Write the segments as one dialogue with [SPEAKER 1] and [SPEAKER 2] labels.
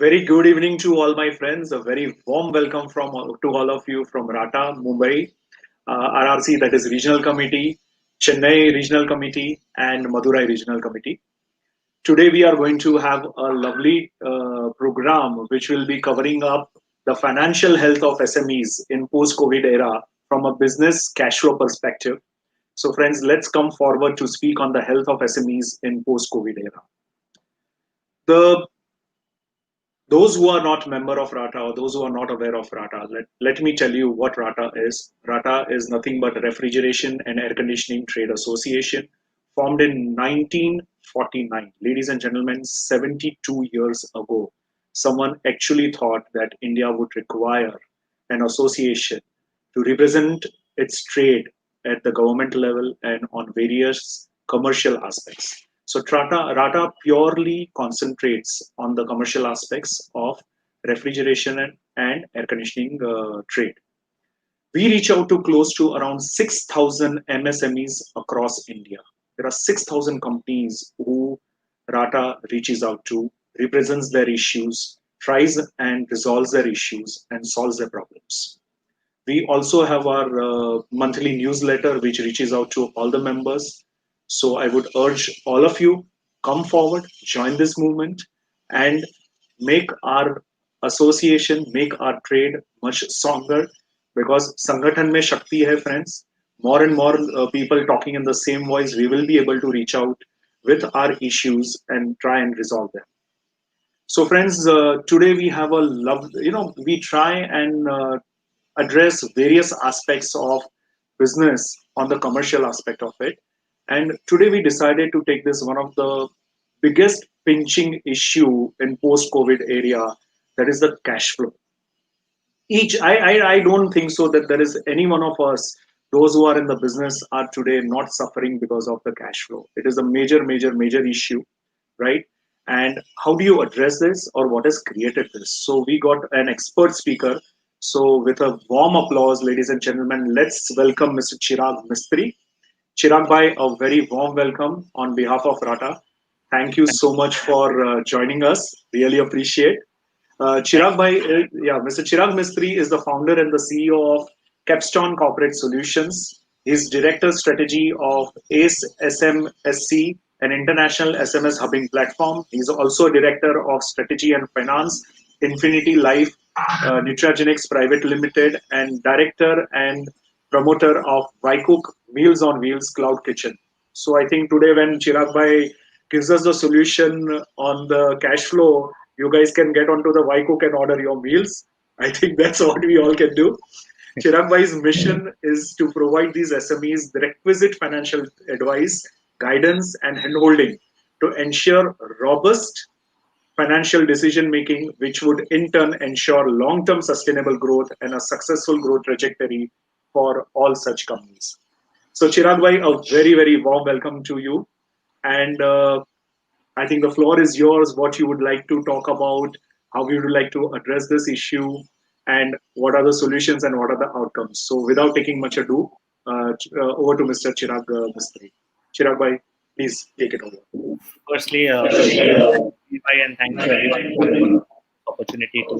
[SPEAKER 1] very good evening to all my friends. A very warm welcome to all of you from Rata, Mumbai, RRC, that is Regional Committee, Chennai Regional Committee, and Madurai Regional Committee. Today we are going to have a lovely program which will be covering up the financial health of SMEs in post-COVID era from a business cash flow perspective. So friends, let's come forward to speak on the health of SMEs in post-COVID era. The Those who are not member of Rata or those who are not aware of Rata, let me tell you what Rata is. Rata is nothing but Refrigeration and Air Conditioning Trade Association, formed in 1949. Ladies and gentlemen, 72 years ago, someone actually thought that India would require an association to represent its trade at the government level and on various commercial aspects. So Rata purely concentrates on the commercial aspects of refrigeration and air conditioning trade. We reach out to close to around 6,000 MSMEs across India. There are 6,000 companies who Rata reaches out to, represents their issues, tries and resolves their issues, and solves their problems. We also have our monthly newsletter, which reaches out to all the members. So I would urge all of you, come forward, join this movement, and make our association, make our trade much stronger. Because Sangathan mein Shakti hai, friends. More and more people talking in the same voice, we will be able to reach out with our issues and try and resolve them. So, friends, today we have we try and address various aspects of business on the commercial aspect of it. And today we decided to take this one of the biggest pinching issue in post-COVID area, that is the cash flow. I don't think so that there is any one of us, those who are in the business are today not suffering because of the cash flow. It is a major issue, right? And how do you address this, or what has created this? So we got an expert speaker. So with a warm applause, ladies and gentlemen, let's welcome Mr. Chirag Mistry. Chirag bhai, a very warm welcome on behalf of Rata. Thank you so much for joining us. Really appreciate. Chirag bhai, Mr. Chirag Mistry is the founder and the CEO of Capstone Corporate Solutions. He's Director Strategy of ACE SMSC, an international SMS hubbing platform. He's also Director of Strategy and Finance, Infinity Life Nutragenics Private Limited, and Director and promoter of Vycook Meals on Wheels Cloud Kitchen. So I think today when Chirag bhai gives us the solution on the cash flow, you guys can get onto the Vycook and order your meals. I think that's what we all can do. Chirag bhai's mission is to provide these SMEs the requisite financial advice, guidance, and handholding to ensure robust financial decision making, which would in turn ensure long term sustainable growth and a successful growth trajectory for all such companies. So, Chirag bhai, a very warm welcome to you. And I think the floor is yours. What you would like to talk about, how you would like to address this issue, and what are the solutions and what are the outcomes. So, without taking much ado, over to Mr. Chirag Mistry. Chirag bhai, please take it over.
[SPEAKER 2] Firstly, and thank you everyone for the opportunity to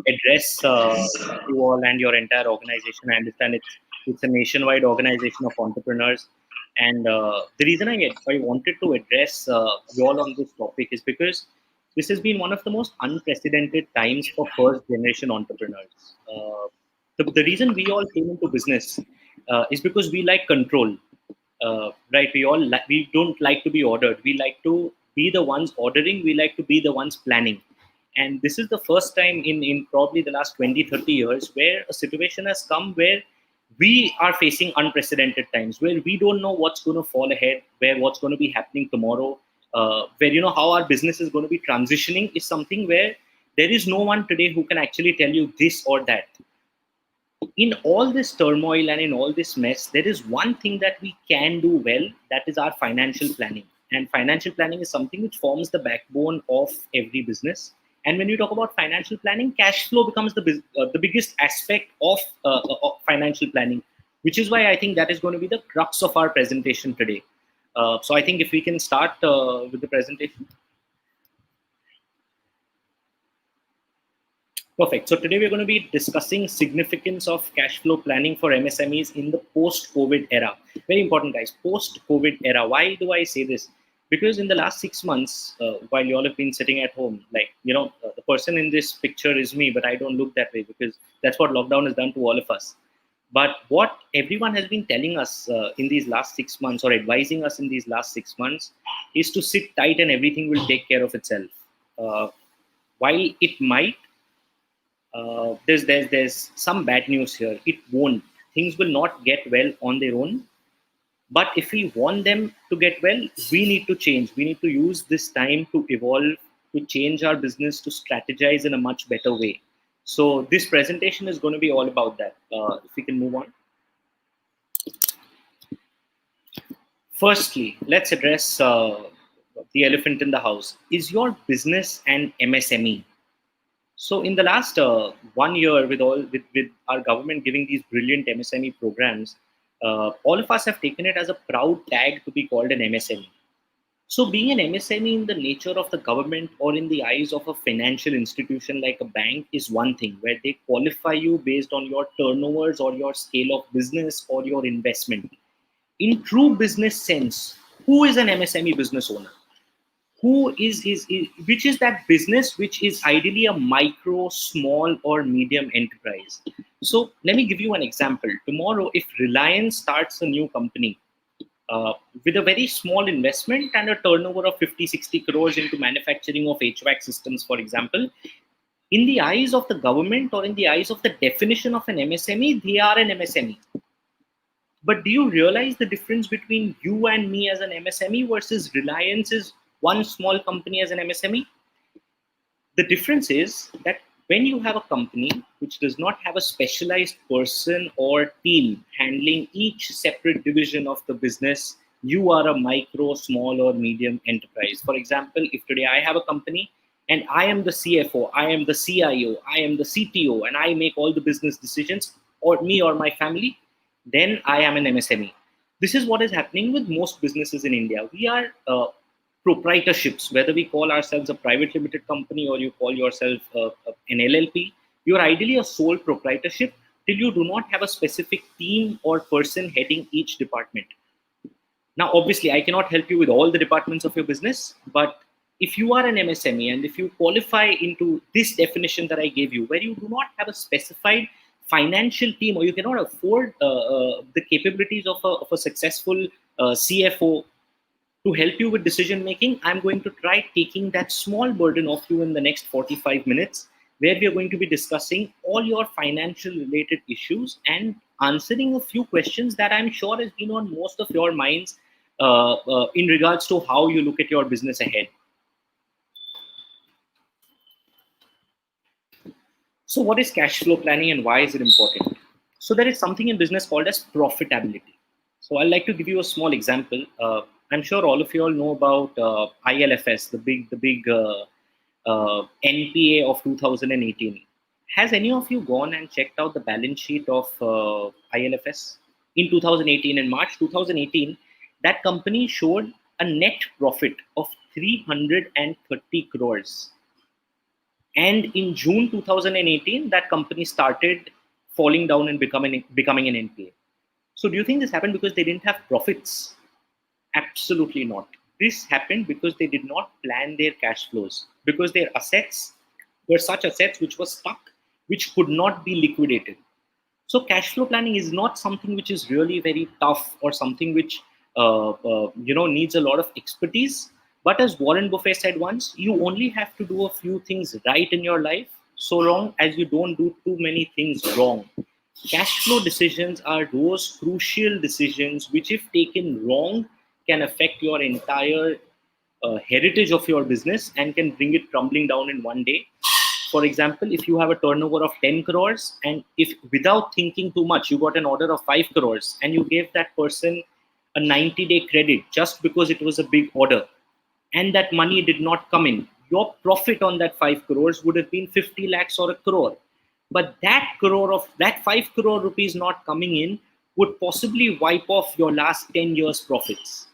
[SPEAKER 2] address you all and your entire organization. I understand it's a nationwide organization of entrepreneurs, and the reason I wanted to address you all on this topic is because this has been one of the most unprecedented times for first generation entrepreneurs. The reason we all came into business is because we like control. Right, we don't like to be ordered. We like to be the ones ordering. We like to be the ones planning. And this is the first time in probably the last 20-30 years where a situation has come where we are facing unprecedented times, where we don't know what's going to fall ahead, where what's going to be happening tomorrow, where how our business is going to be transitioning is something where there is no one today who can actually tell you this or that. In all this turmoil and in all this mess, there is one thing that we can do well, that is our financial planning. And financial planning is something which forms the backbone of every business. And when you talk about financial planning, cash flow becomes the biggest aspect of financial planning, which is why I think that is going to be the crux of our presentation today. So I think if we can start with the presentation. Perfect. So today we're going to be discussing significance of cash flow planning for MSMEs in the post-COVID era. Very important, guys. Post-COVID era. Why do I say this? Because in the last 6 months, while you all have been sitting at home, the person in this picture is me, but I don't look that way because that's what lockdown has done to all of us. But what everyone has been telling us in these last 6 months, or advising us in these last 6 months, is to sit tight and everything will take care of itself. While it might, there's some bad news here. It won't. Things will not get well on their own. But if we want them to get well, we need to change. We need to use this time to evolve, to change our business, to strategize in a much better way. So this presentation is going to be all about that. If we can move on. Firstly, let's address the elephant in the house. Is your business an MSME? So in the last 1 year, with our government giving these brilliant MSME programs, all of us have taken it as a proud tag to be called an MSME. So being an MSME in the nature of the government or in the eyes of a financial institution like a bank is one thing, where they qualify you based on your turnovers or your scale of business or your investment. In true business sense, who is an MSME business owner? Who is which is that business which is ideally a micro, small, or medium enterprise? So let me give you an example. Tomorrow, if Reliance starts a new company with a very small investment and a turnover of 50-60 crores into manufacturing of HVAC systems, for example, in the eyes of the government or in the eyes of the definition of an MSME, they are an MSME. But do you realize the difference between you and me as an MSME versus Reliance's one small company as an MSME? The difference is that when you have a company which does not have a specialized person or team handling each separate division of the business, you are a micro, small, or medium enterprise. For example, if today I have a company and I am the CFO, I am the CIO, I am the CTO, and I make all the business decisions, or me or my family, then I am an MSME. This is what is happening with most businesses in India. We are proprietorships, whether we call ourselves a private limited company or you call yourself an LLP, you're ideally a sole proprietorship till you do not have a specific team or person heading each department. Now, obviously, I cannot help you with all the departments of your business, but if you are an MSME and if you qualify into this definition that I gave you, where you do not have a specified financial team or you cannot afford the capabilities of a successful CFO to help you with decision making, I'm going to try taking that small burden off you in the next 45 minutes, where we are going to be discussing all your financial related issues and answering a few questions that I'm sure has been on most of your minds in regards to how you look at your business ahead. So what is cash flow planning and why is it important? So there is something in business called as profitability. So I'd like to give you a small example. I'm sure all of you all know about ILFS, the big NPA of 2018. Has any of you gone and checked out the balance sheet of ILFS in 2018? In March 2018, that company showed a net profit of 330 crores. And in June 2018, that company started falling down and becoming an NPA. So do you think this happened because they didn't have profits? Absolutely not. This happened because they did not plan their cash flows, because their assets were such assets which were stuck, which could not be liquidated. So cash flow planning is not something which is really very tough or something which needs a lot of expertise. But as Warren Buffett said once, you only have to do a few things right in your life, so long as you don't do too many things wrong. Cash flow decisions are those crucial decisions which, if taken wrong, can affect your entire heritage of your business and can bring it crumbling down in one day. For example, if you have a turnover of 10 crores and if without thinking too much, you got an order of 5 crores and you gave that person a 90-day credit just because it was a big order and that money did not come in, your profit on that 5 crores would have been 50 lakhs or a crore. But that 5 crore rupees not coming in would possibly wipe off your last 10 years profits.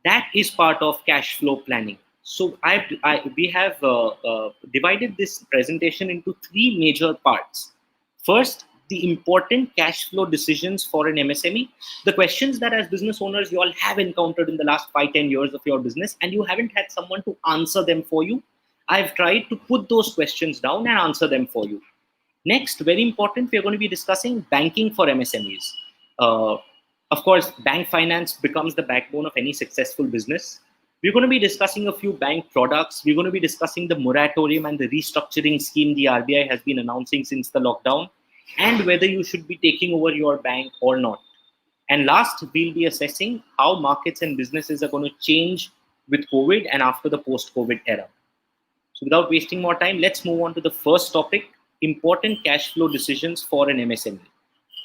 [SPEAKER 2] That is part of cash flow planning. So we have divided this presentation into three major parts. First, the important cash flow decisions for an MSME, the questions that as business owners you all have encountered in the last 5-10 years of your business and you haven't had someone to answer them for you. I've tried to put those questions down and answer them for you. Next, very important, we're going to be discussing banking for MSMEs. Uh, of course, bank finance becomes the backbone of any successful business. We're going to be discussing a few bank products. We're going to be discussing the moratorium and the restructuring scheme the RBI has been announcing since the lockdown, and whether you should be taking over your bank or not. And last, we'll be assessing how markets and businesses are going to change with COVID and after the post-COVID era. So without wasting more time, let's move on to the first topic, important cash flow decisions for an MSME.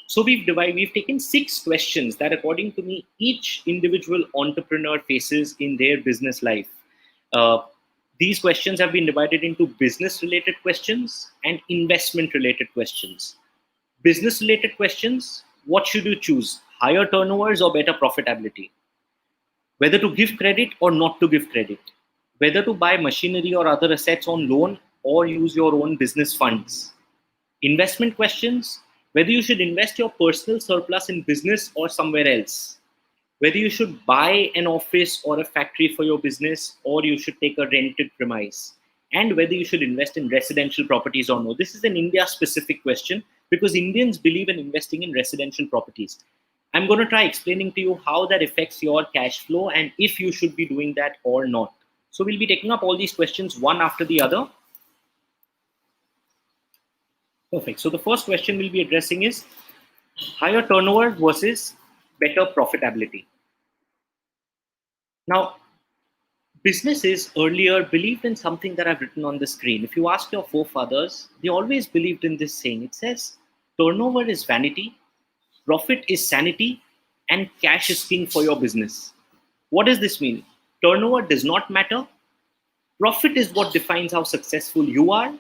[SPEAKER 2] So we've taken 6 questions that according to me, each individual entrepreneur faces in their business life. Uh, these questions have been divided into business related questions and investment related questions. Business related questions, what should you choose? Higher turnovers or better profitability? Whether to give credit or not to give credit, whether to buy machinery or other assets on loan or use your own business funds. Investment questions, whether you should invest your personal surplus in business or somewhere else, whether you should buy an office or a factory for your business or you should take a rented premise, and whether you should invest in residential properties or no. This is an India specific question because Indians believe in investing in residential properties. I'm going to try explaining to you how that affects your cash flow and if you should be doing that or not. So we'll be taking up all these questions one after the other. Perfect. So the first question we'll be addressing is higher turnover versus better profitability. Now, businesses earlier believed in something that I've written on the screen. If you ask your forefathers, they always believed in this saying. It says, turnover is vanity, profit is sanity, and cash is king for your business. What does this mean? Turnover does not matter. Profit is what defines how successful you are,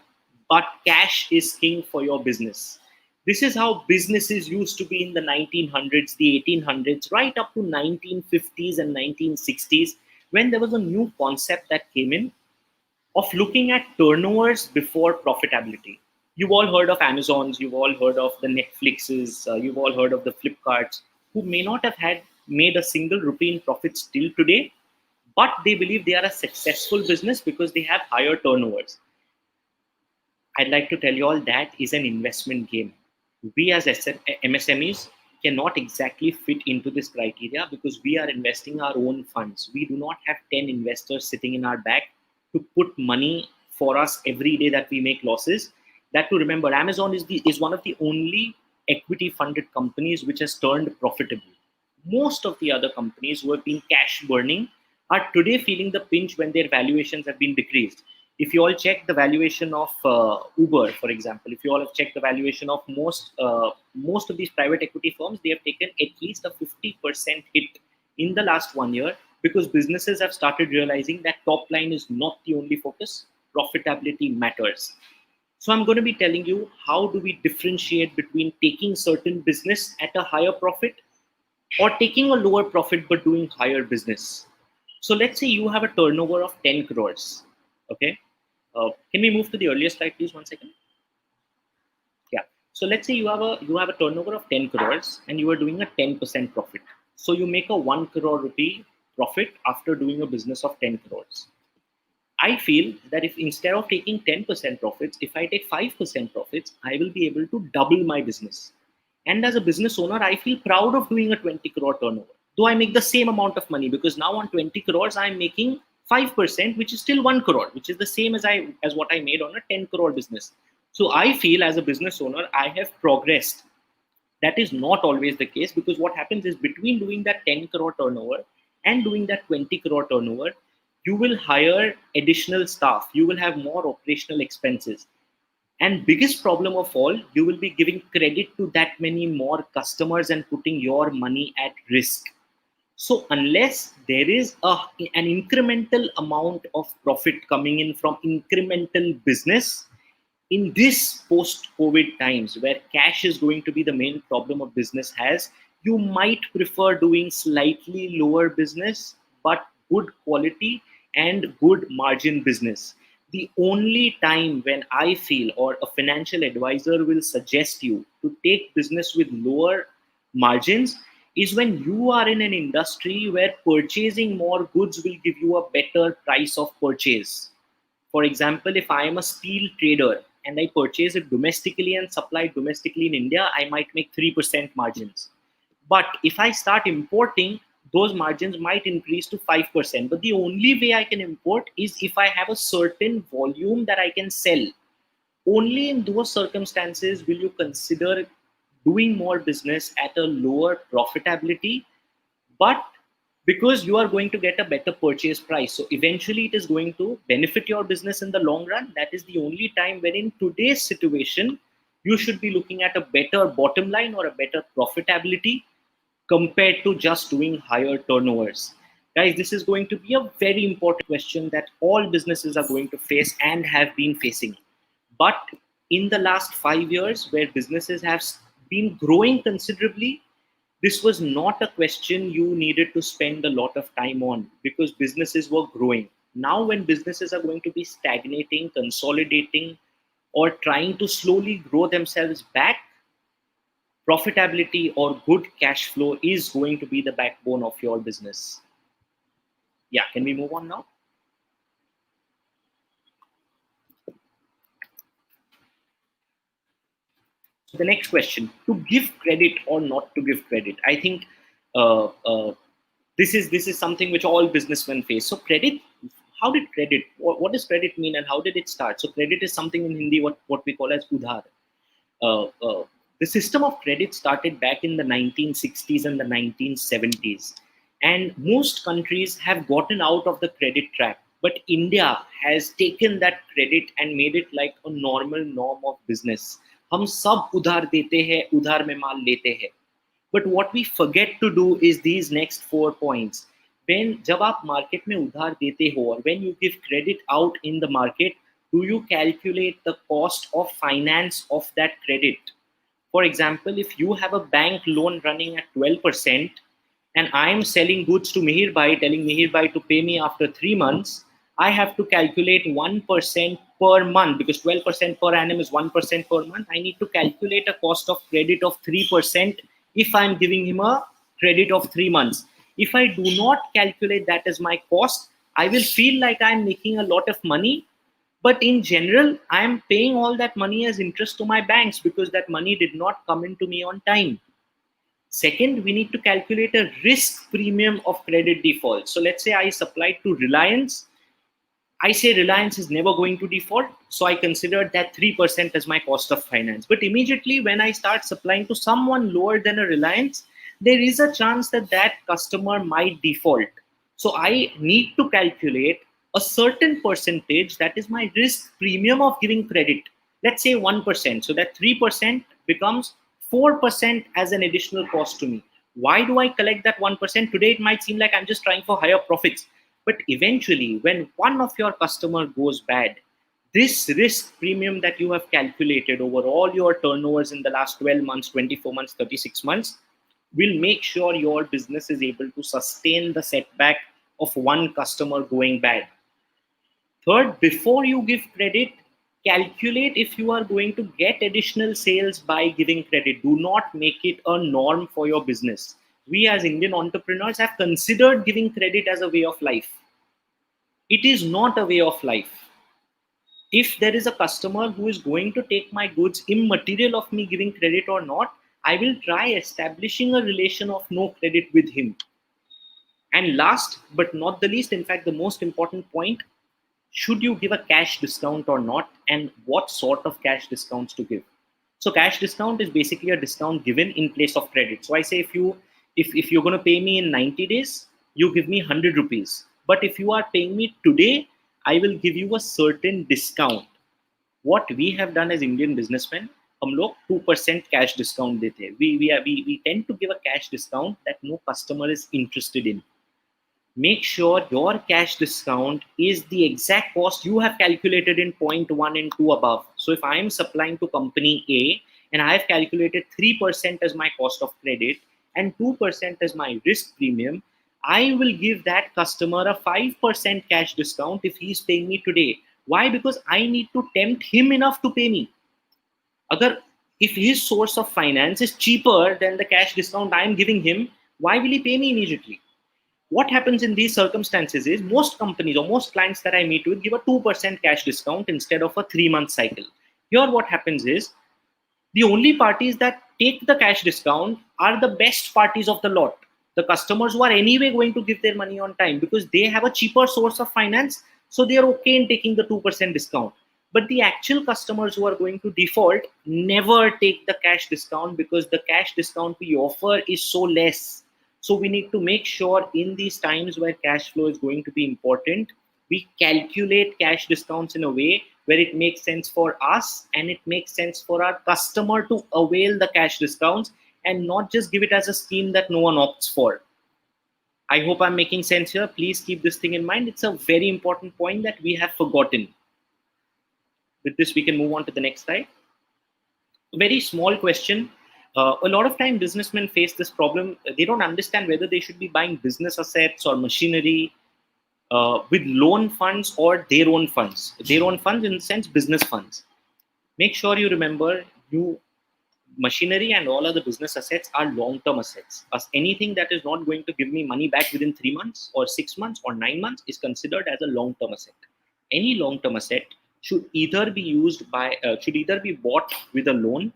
[SPEAKER 2] but cash is king for your business. This is how businesses used to be in the 1900s, the 1800s, right up to 1950s and 1960s, when there was a new concept that came in of looking at turnovers before profitability. You've all heard of Amazons, you've all heard of the Netflixes, you've all heard of the Flipkarts, who may not have had made a single rupee in profits till today, but they believe they are a successful business because they have higher turnovers. I'd like to tell you all that is an investment game. We as MSMEs cannot exactly fit into this criteria because we are investing our own funds. We do not have 10 investors sitting in our back to put money for us every day that we make losses. That to remember, Amazon is one of the only equity funded companies which has turned profitable. Most of the other companies who have been cash burning are today feeling the pinch when their valuations have been decreased. If you all check the valuation of Uber, for example, if you all have checked the valuation of most of these private equity firms, they have taken at least a 50% hit in the last 1 year because businesses have started realizing that top line is not the only focus. Profitability matters. So I'm going to be telling you how do we differentiate between taking certain business at a higher profit or taking a lower profit but doing higher business. So let's say you have a turnover of 10 crores. Okay. Can we move to the earlier slide, please? 1 second. Yeah. So let's say you have a turnover of 10 crores and you are doing a 10% profit. So you make a 1 crore rupee profit after doing a business of 10 crores. I feel that if instead of taking 10% profits, if I take 5% profits, I will be able to double my business. And as a business owner, I feel proud of doing a 20 crore turnover. Though I make the same amount of money because now on 20 crores, I'm making 5%, which is still 1 crore, which is the same as what I made on a 10 crore business. So I feel as a business owner, I have progressed. That is not always the case because what happens is between doing that 10 crore turnover and doing that 20 crore turnover, you will hire additional staff. You will have more operational expenses. And biggest problem of all, you will be giving credit to that many more customers and putting your money at risk. So unless there is an incremental amount of profit coming in from incremental business, in this post-COVID times where cash is going to be the main problem of business has, you might prefer doing slightly lower business, but good quality and good margin business. The only time when I feel or a financial advisor will suggest you to take business with lower margins is when you are in an industry where purchasing more goods will give you a better price of purchase. For example, if I am a steel trader and I purchase it domestically and supply it domestically in India, I might make 3% margins. But if I start importing, those margins might increase to 5%. But the only way I can import is if I have a certain volume that I can sell. Only in those circumstances will you consider doing more business at a lower profitability, but because you are going to get a better purchase price. So eventually it is going to benefit your business in the long run. That is the only time when in today's situation, you should be looking at a better bottom line or a better profitability compared to just doing higher turnovers. Guys, this is going to be a very important question that all businesses are going to face and have been facing. But in the last 5 years, where businesses have been growing considerably, this was not a question you needed to spend a lot of time on because businesses were growing. Now, when businesses are going to be stagnating, consolidating, or trying to slowly grow themselves back, profitability or good cash flow is going to be the backbone of your business. Yeah, can we move on now? So the next question: to give credit or not to give credit? I think uh, uh, this is something which all businessmen face. So credit, how did credit? What does credit mean, and how did it start? So credit is something in Hindi what we call as udhar. Uh, uh, the system of credit started back in the 1960s and the 1970s, and most countries have gotten out of the credit trap. But India has taken that credit and made it like a normal norm of business. हम सब उधार देते हैं, उधार में माल लेते हैं. But what we forget to do is these next 4 points. When जब आप market में उधार देते हो, or when you give credit out in the market, do you calculate the cost of finance of that credit? For example, if you have a bank loan running at 12% and I'm selling goods to Mihir Bhai, telling Mihir Bhai to pay me after 3 months, I have to calculate 1% per month because 12% per annum is 1% per month. I need to calculate a cost of credit of 3% if I'm giving him a credit of 3 months. If I do not calculate that as my cost, I will feel like I'm making a lot of money, but in general, I'm paying all that money as interest to my banks because that money did not come into me on time. Second, we need to calculate a risk premium of credit default. So let's say I supplied to Reliance. I say Reliance is never going to default. So I considered that 3% as my cost of finance. But immediately when I start supplying to someone lower than a Reliance, there is a chance that that customer might default. So I need to calculate a certain percentage, that is my risk premium of giving credit. Let's say 1%. So that 3% becomes 4% as an additional cost to me. Why do I collect that 1%? Today it might seem like I'm just trying for higher profits. But eventually, when one of your customer goes bad, this risk premium that you have calculated over all your turnovers in the last 12 months, 24 months, 36 months will make sure your business is able to sustain the setback of one customer going bad. Third, before you give credit, calculate if you are going to get additional sales by giving credit. Do not make it a norm for your business. We as Indian entrepreneurs have considered giving credit as a way of life. It is not a way of life. If there is a customer who is going to take my goods immaterial of me giving credit or not, I will try establishing a relation of no credit with him. And last but not the least, in fact, the most important point, should you give a cash discount or not, and what sort of cash discounts to give? So cash discount is basically a discount given in place of credit. So I say if you're going to pay me in 90 days, you give me 100 rupees. But if you are paying me today, I will give you a certain discount. What we have done as Indian businessmen, हम लोग 2% cash discount देते हैं. We tend to give a cash discount that no customer is interested in. Make sure your cash discount is the exact cost you have calculated in point 1 and 2 above. So if I am supplying to company A and I have calculated 3% as my cost of credit and 2% as my risk premium, I will give that customer a 5% cash discount if he's paying me today. Why? Because I need to tempt him enough to pay me. Agar, if his source of finance is cheaper than the cash discount I'm giving him, why will he pay me immediately? What happens in these circumstances is most companies or most clients that I meet with give a 2% cash discount instead of a 3-month cycle. Here, what happens is the only parties that take the cash discount are the best parties of the lot. The customers who are anyway going to give their money on time because they have a cheaper source of finance, so they are okay in taking the 2% discount. But the actual customers who are going to default never take the cash discount because the cash discount we offer is so less. So we need to make sure in these times where cash flow is going to be important, we calculate cash discounts in a way where it makes sense for us and it makes sense for our customer to avail the cash discounts and not just give it as a scheme that no one opts for. I hope I'm making sense here. Please keep this thing in mind. It's a very important point that we have forgotten. With this, we can move on to the next slide. Very small question. A lot of time businessmen face this problem. They don't understand whether they should be buying business assets or machinery with loan funds or their own funds. Their own funds in the sense business funds. Make sure you remember machinery and all other business assets are long-term assets. As anything that is not going to give me money back within 3 months or 6 months or 9 months is considered as a long-term asset. Any long-term asset should either be bought with a loan,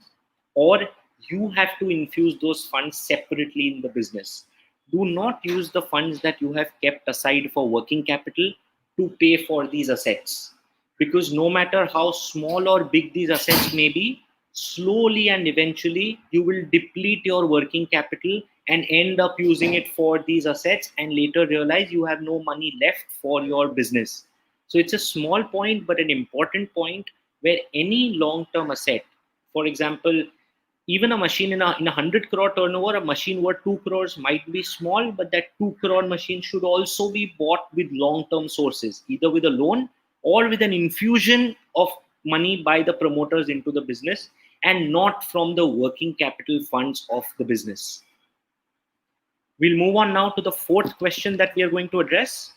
[SPEAKER 2] or you have to infuse those funds separately in the business. Do not use the funds that you have kept aside for working capital to pay for these assets, because no matter how small or big these assets may be, slowly and eventually you will deplete your working capital and end up using it for these assets and later realize you have no money left for your business. So it's a small point but an important point, where any long-term asset, for example, even a machine in a 100 crore turnover, a machine worth 2 crores might be small, but that 2 crore machine should also be bought with long-term sources, either with a loan or with an infusion of money by the promoters into the business, and not from the working capital funds of the business. We'll move on now to the fourth question that we are going to address.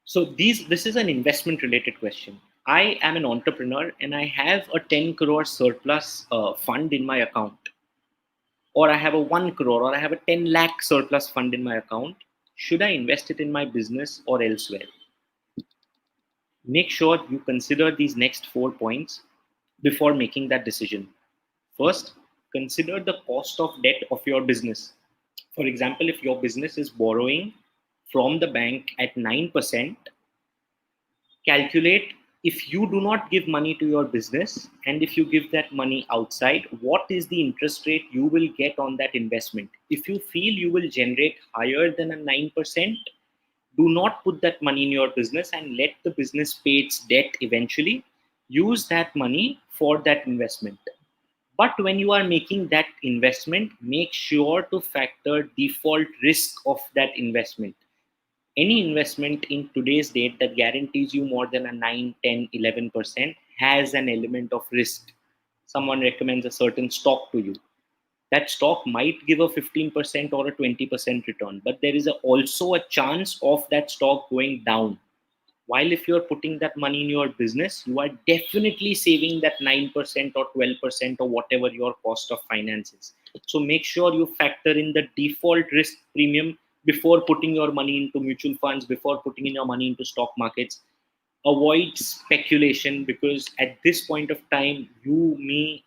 [SPEAKER 2] So this is an investment related question. I am an entrepreneur and I have a 10 crore surplus fund in my account, or I have a 1 crore, or I have a 10 lakh surplus fund in my account. Should I invest it in my business or elsewhere? Make sure you consider these next 4 points before making that decision. First, consider the cost of debt of your business. For example, if your business is borrowing from the bank at 9%, calculate, if you do not give money to your business and if you give that money outside, what is the interest rate you will get on that investment? If you feel you will generate higher than a 9%, do not put that money in your business and let the business pay its debt eventually. Use that money for that investment. But when you are making that investment, make sure to factor default risk of that investment. Any investment in today's date that guarantees you more than a 9, 10, 11% has an element of risk. Someone recommends a certain stock to you. That stock might give a 15% or a 20% return, but there is also a chance of that stock going down. While if you're putting that money in your business, you are definitely saving that 9% or 12% or whatever your cost of finance is. So make sure you factor in the default risk premium before putting your money into mutual funds, before putting in your money into stock markets. Avoid speculation, because at this point of time, you, me,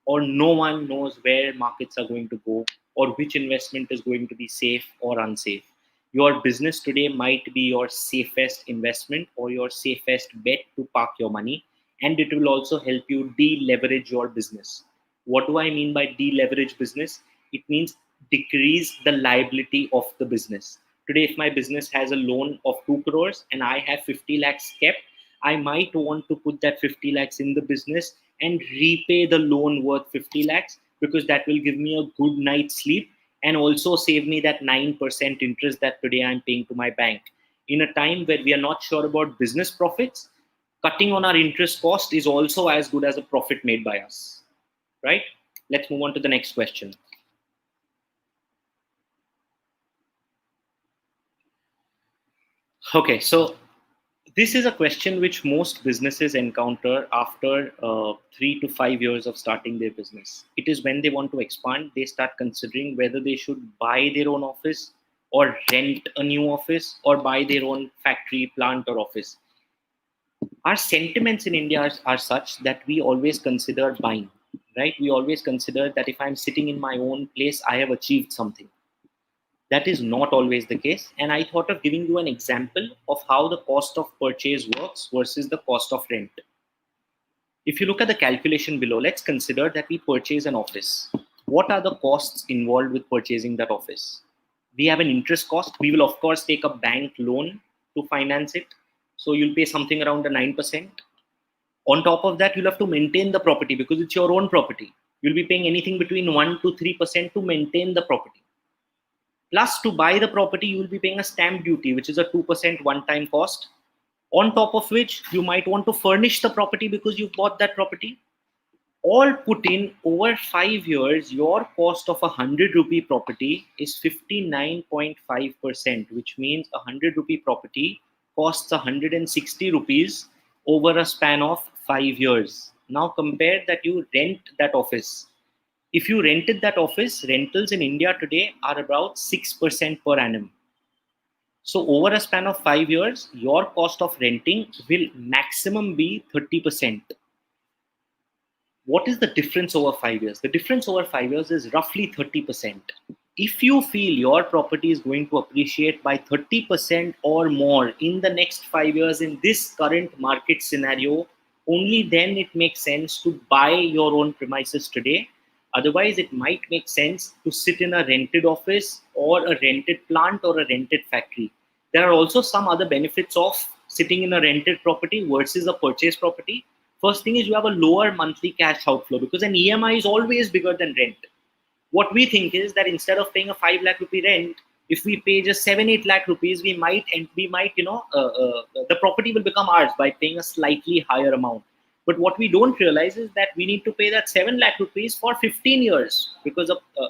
[SPEAKER 2] or no one knows where markets are going to go or which investment is going to be safe or unsafe. Your business today might be your safest investment or your safest bet to park your money, and it will also help you deleverage your business. What do I mean by deleverage business? It means decrease the liability of the business. Today, if my business has a loan of 2 crores and I have 50 lakhs kept, I might want to put that 50 lakhs in the business and repay the loan worth 50 lakhs, because that will give me a good night's sleep and also save me that 9% interest that today I'm paying to my bank. In a time where we are not sure about business profits, cutting on our interest cost is also as good as a profit made by us, right? let's move on to the next question. Okay, so this is a question which most businesses encounter after 3 to 5 years of starting their business. It is when they want to expand, they start considering whether they should buy their own office or rent a new office or buy their own factory, plant, or office. Our sentiments in India are such that we always consider buying, right? We always consider that if I'm sitting in my own place, I have achieved something. That is not always the case. And I thought of giving you an example of how the cost of purchase works versus the cost of rent. If you look at the calculation below, let's consider that we purchase an office. What are the costs involved with purchasing that office? We have an interest cost. We will, of course, take a bank loan to finance it. So you'll pay something around the 9%. On top of that, you'll have to maintain the property because it's your own property. You'll be paying anything between 1 to 3% to maintain the property. Plus, to buy the property, you will be paying a stamp duty, which is a 2% one-time cost. On top of which, you might want to furnish the property because you've bought that property. All put in over 5 years, your cost of a 100 rupee property is 59.5%, which means a 100 rupee property costs 160 rupees over a span of 5 years. Now compare that you rent that office. If you rented that office, rentals in India today are about 6% per annum. So over a span of 5 years, your cost of renting will maximum be 30%. What is the difference over 5 years? The difference over 5 years is roughly 30%. If you feel your property is going to appreciate by 30% or more in the next 5 years in this current market scenario, only then it makes sense to buy your own premises today. Otherwise, it might make sense to sit in a rented office or a rented plant or a rented factory. There are also some other benefits of sitting in a rented property versus a purchased property. First thing is you have a lower monthly cash outflow because an EMI is always bigger than rent. What we think is that instead of paying a 5 lakh rupee rent, if we pay just 7-8 lakh rupees, the property will become ours by paying a slightly higher amount. But what we don't realize is that we need to pay that 7 lakh rupees for 15 years because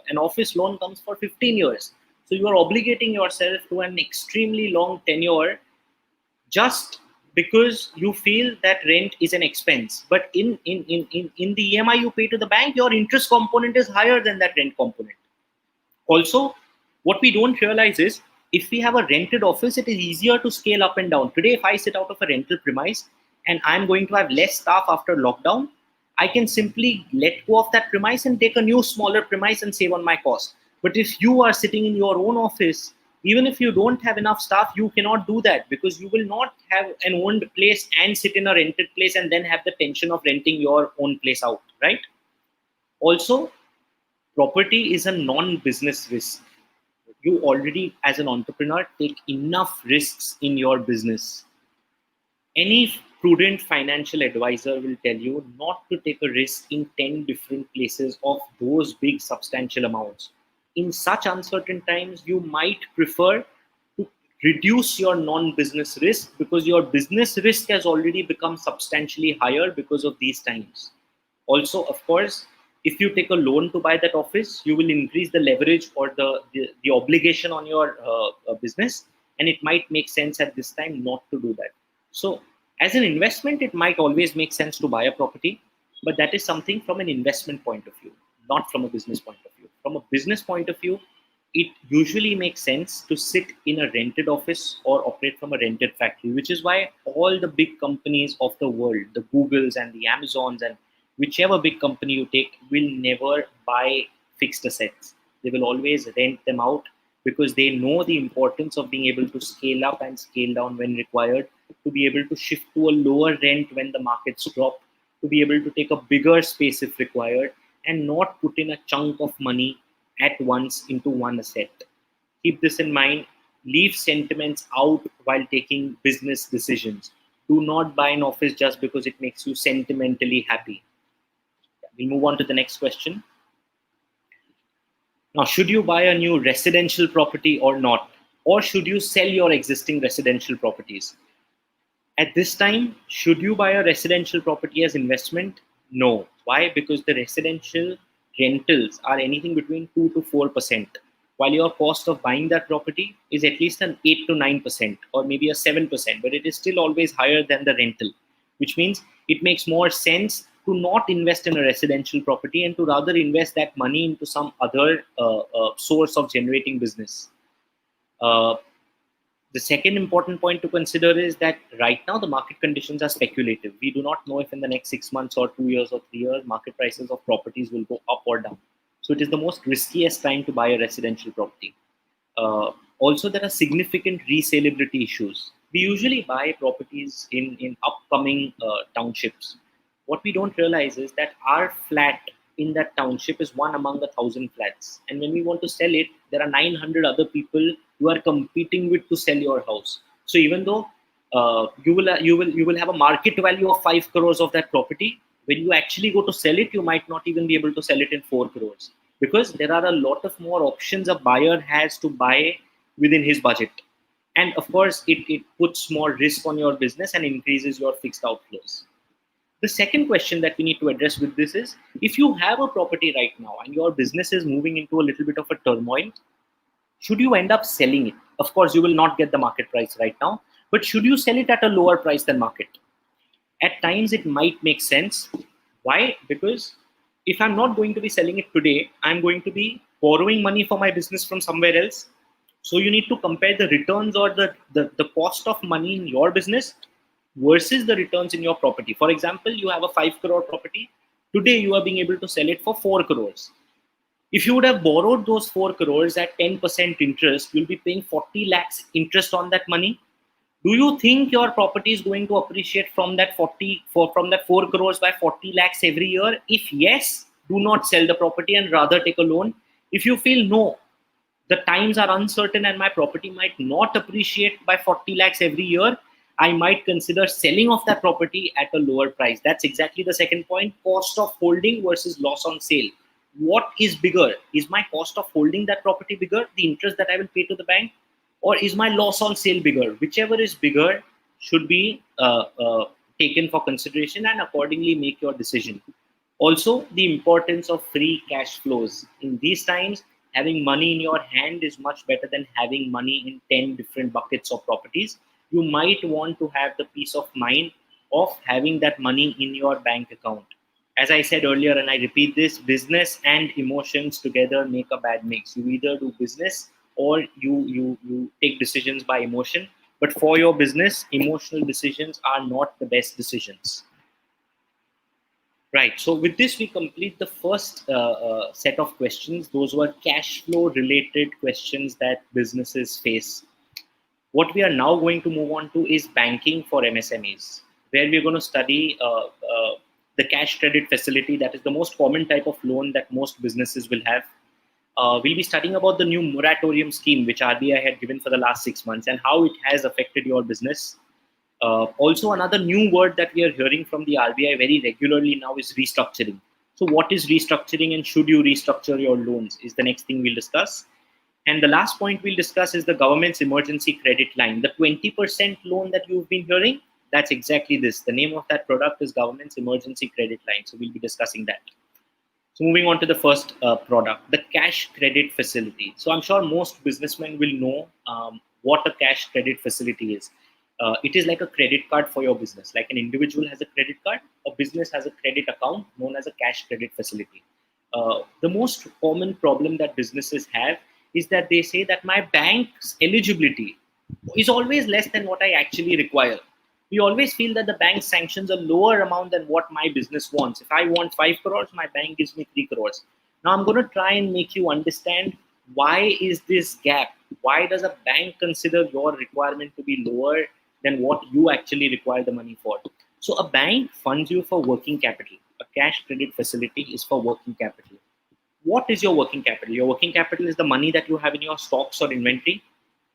[SPEAKER 2] an office loan comes for 15 years. So you are obligating yourself to an extremely long tenure just because you feel that rent is an expense. But in the EMI you pay to the bank, your interest component is higher than that rent component. Also, what we don't realize is if we have a rented office, it is easier to scale up and down. Today, if I sit out of a rental premise and I'm going to have less staff after lockdown, I can simply let go of that premise and take a new smaller premise and save on my cost. But if you are sitting in your own office, even if you don't have enough staff, you cannot do that because you will not have an owned place and sit in a rented place and then have the tension of renting your own place out, right? Also, property is a non-business risk. You already, as an entrepreneur, take enough risks in your business. Any prudent financial advisor will tell you not to take a risk in 10 different places of those big substantial amounts. In such uncertain times, you might prefer to reduce your non-business risk because your business risk has already become substantially higher because of these times. Also, of course, if you take a loan to buy that office, you will increase the leverage or the obligation on your business, and it might make sense at this time not to do that. So as an investment, it might always make sense to buy a property, but that is something from an investment point of view, not from a business point of view. From a business point of view, it usually makes sense to sit in a rented office or operate from a rented factory, which is why all the big companies of the world, the Googles and the Amazons and whichever big company you take, will never buy fixed assets. They will always rent them out because they know the importance of being able to scale up and scale down when required, to be able to shift to a lower rent when the markets drop, to be able to take a bigger space if required, and not put in a chunk of money at once into one asset. Keep this in mind. Leave sentiments out while taking business decisions. Do not buy an office just because it makes you sentimentally happy. We'll move on to the next question. Now, should you buy a new residential property or not? Or should you sell your existing residential properties? At this time, should you buy a residential property as investment? No. Why? Because the residential rentals are anything between 2 to 4%, while your cost of buying that property is at least an 8 to 9% or maybe a 7%, but it is still always higher than the rental, which means it makes more sense to not invest in a residential property and to rather invest that money into some other source of generating business. Uh, the second important point to consider is that right now the market conditions are speculative. We do not know if in the next 6 months or 2 years or 3 years, market prices of properties will go up or down. So it is the most riskiest time to buy a residential property. Also, there are significant resaleability issues. We usually buy properties in upcoming townships. What we don't realize is that our flat in that township is one among 1,000 flats. And when we want to sell it, there are 900 other people you are competing with to sell your house. So even though you will have a market value of 5 crores of that property, when you actually go to sell it, you might not even be able to sell it in 4 crores because there are a lot of more options a buyer has to buy within his budget. And of course, it puts more risk on your business and increases your fixed outflows. The second question that we need to address with this is, if you have a property right now and your business is moving into a little bit of a turmoil, should you end up selling it? Of course, you will not get the market price right now, but should you sell it at a lower price than market? At times, it might make sense. Why? Because if I'm not going to be selling it today, I'm going to be borrowing money for my business from somewhere else. So you need to compare the returns or the cost of money in your business versus the returns in your property. For example, you have a 5 crore property. Today, you are being able to sell it for 4 crores. If you would have borrowed those 4 crores at 10% interest, you'll be paying 40 lakhs interest on that money. Do you think your property is going to appreciate from that 4 crores by 40 lakhs every year? If yes, do not sell the property and rather take a loan. If you feel no, the times are uncertain and my property might not appreciate by 40 lakhs every year, I might consider selling off that property at a lower price. That's exactly the second point: cost of holding versus loss on sale. What is bigger? Is my cost of holding that property bigger, the interest that I will pay to the bank, or is my loss on sale bigger? Whichever is bigger should be taken for consideration and accordingly make your decision. Also, the importance of free cash flows. In these times, having money in your hand is much better than having money in 10 different buckets of properties. You might want to have the peace of mind of having that money in your bank account. As I said earlier, and I repeat this, business and emotions together make a bad mix. You either do business or you take decisions by emotion. But for your business, emotional decisions are not the best decisions. Right. So with this, we complete the first set of questions. Those were cash flow related questions that businesses face. What we are now going to move on to is banking for MSMEs, where we're going to study the cash credit facility. That is the most common type of loan that most businesses will have. We'll be studying about the new moratorium scheme, which RBI had given for the last 6 months and how it has affected your business. Also, another new word that we are hearing from the RBI very regularly now is restructuring. So what is restructuring and should you restructure your loans is the next thing we'll discuss. And the last point we'll discuss is the government's emergency credit line. The 20% loan that you've been hearing, that's exactly this. The name of that product is government's emergency credit line. So we'll be discussing that. So moving on to the first product, the cash credit facility. So I'm sure most businessmen will know what a cash credit facility is. It is like a credit card for your business. Like an individual has a credit card, a business has a credit account known as a cash credit facility. The most common problem that businesses have is that they say that my bank's eligibility is always less than what I actually require. We always feel that the bank sanctions a lower amount than what my business wants. If I want 5 crores, my bank gives me 3 crores. Now I'm going to try and make you understand why is this gap? Why does a bank consider your requirement to be lower than what you actually require the money for? So a bank funds you for working capital. A cash credit facility is for working capital. What is your working capital? Your working capital is the money that you have in your stocks or inventory.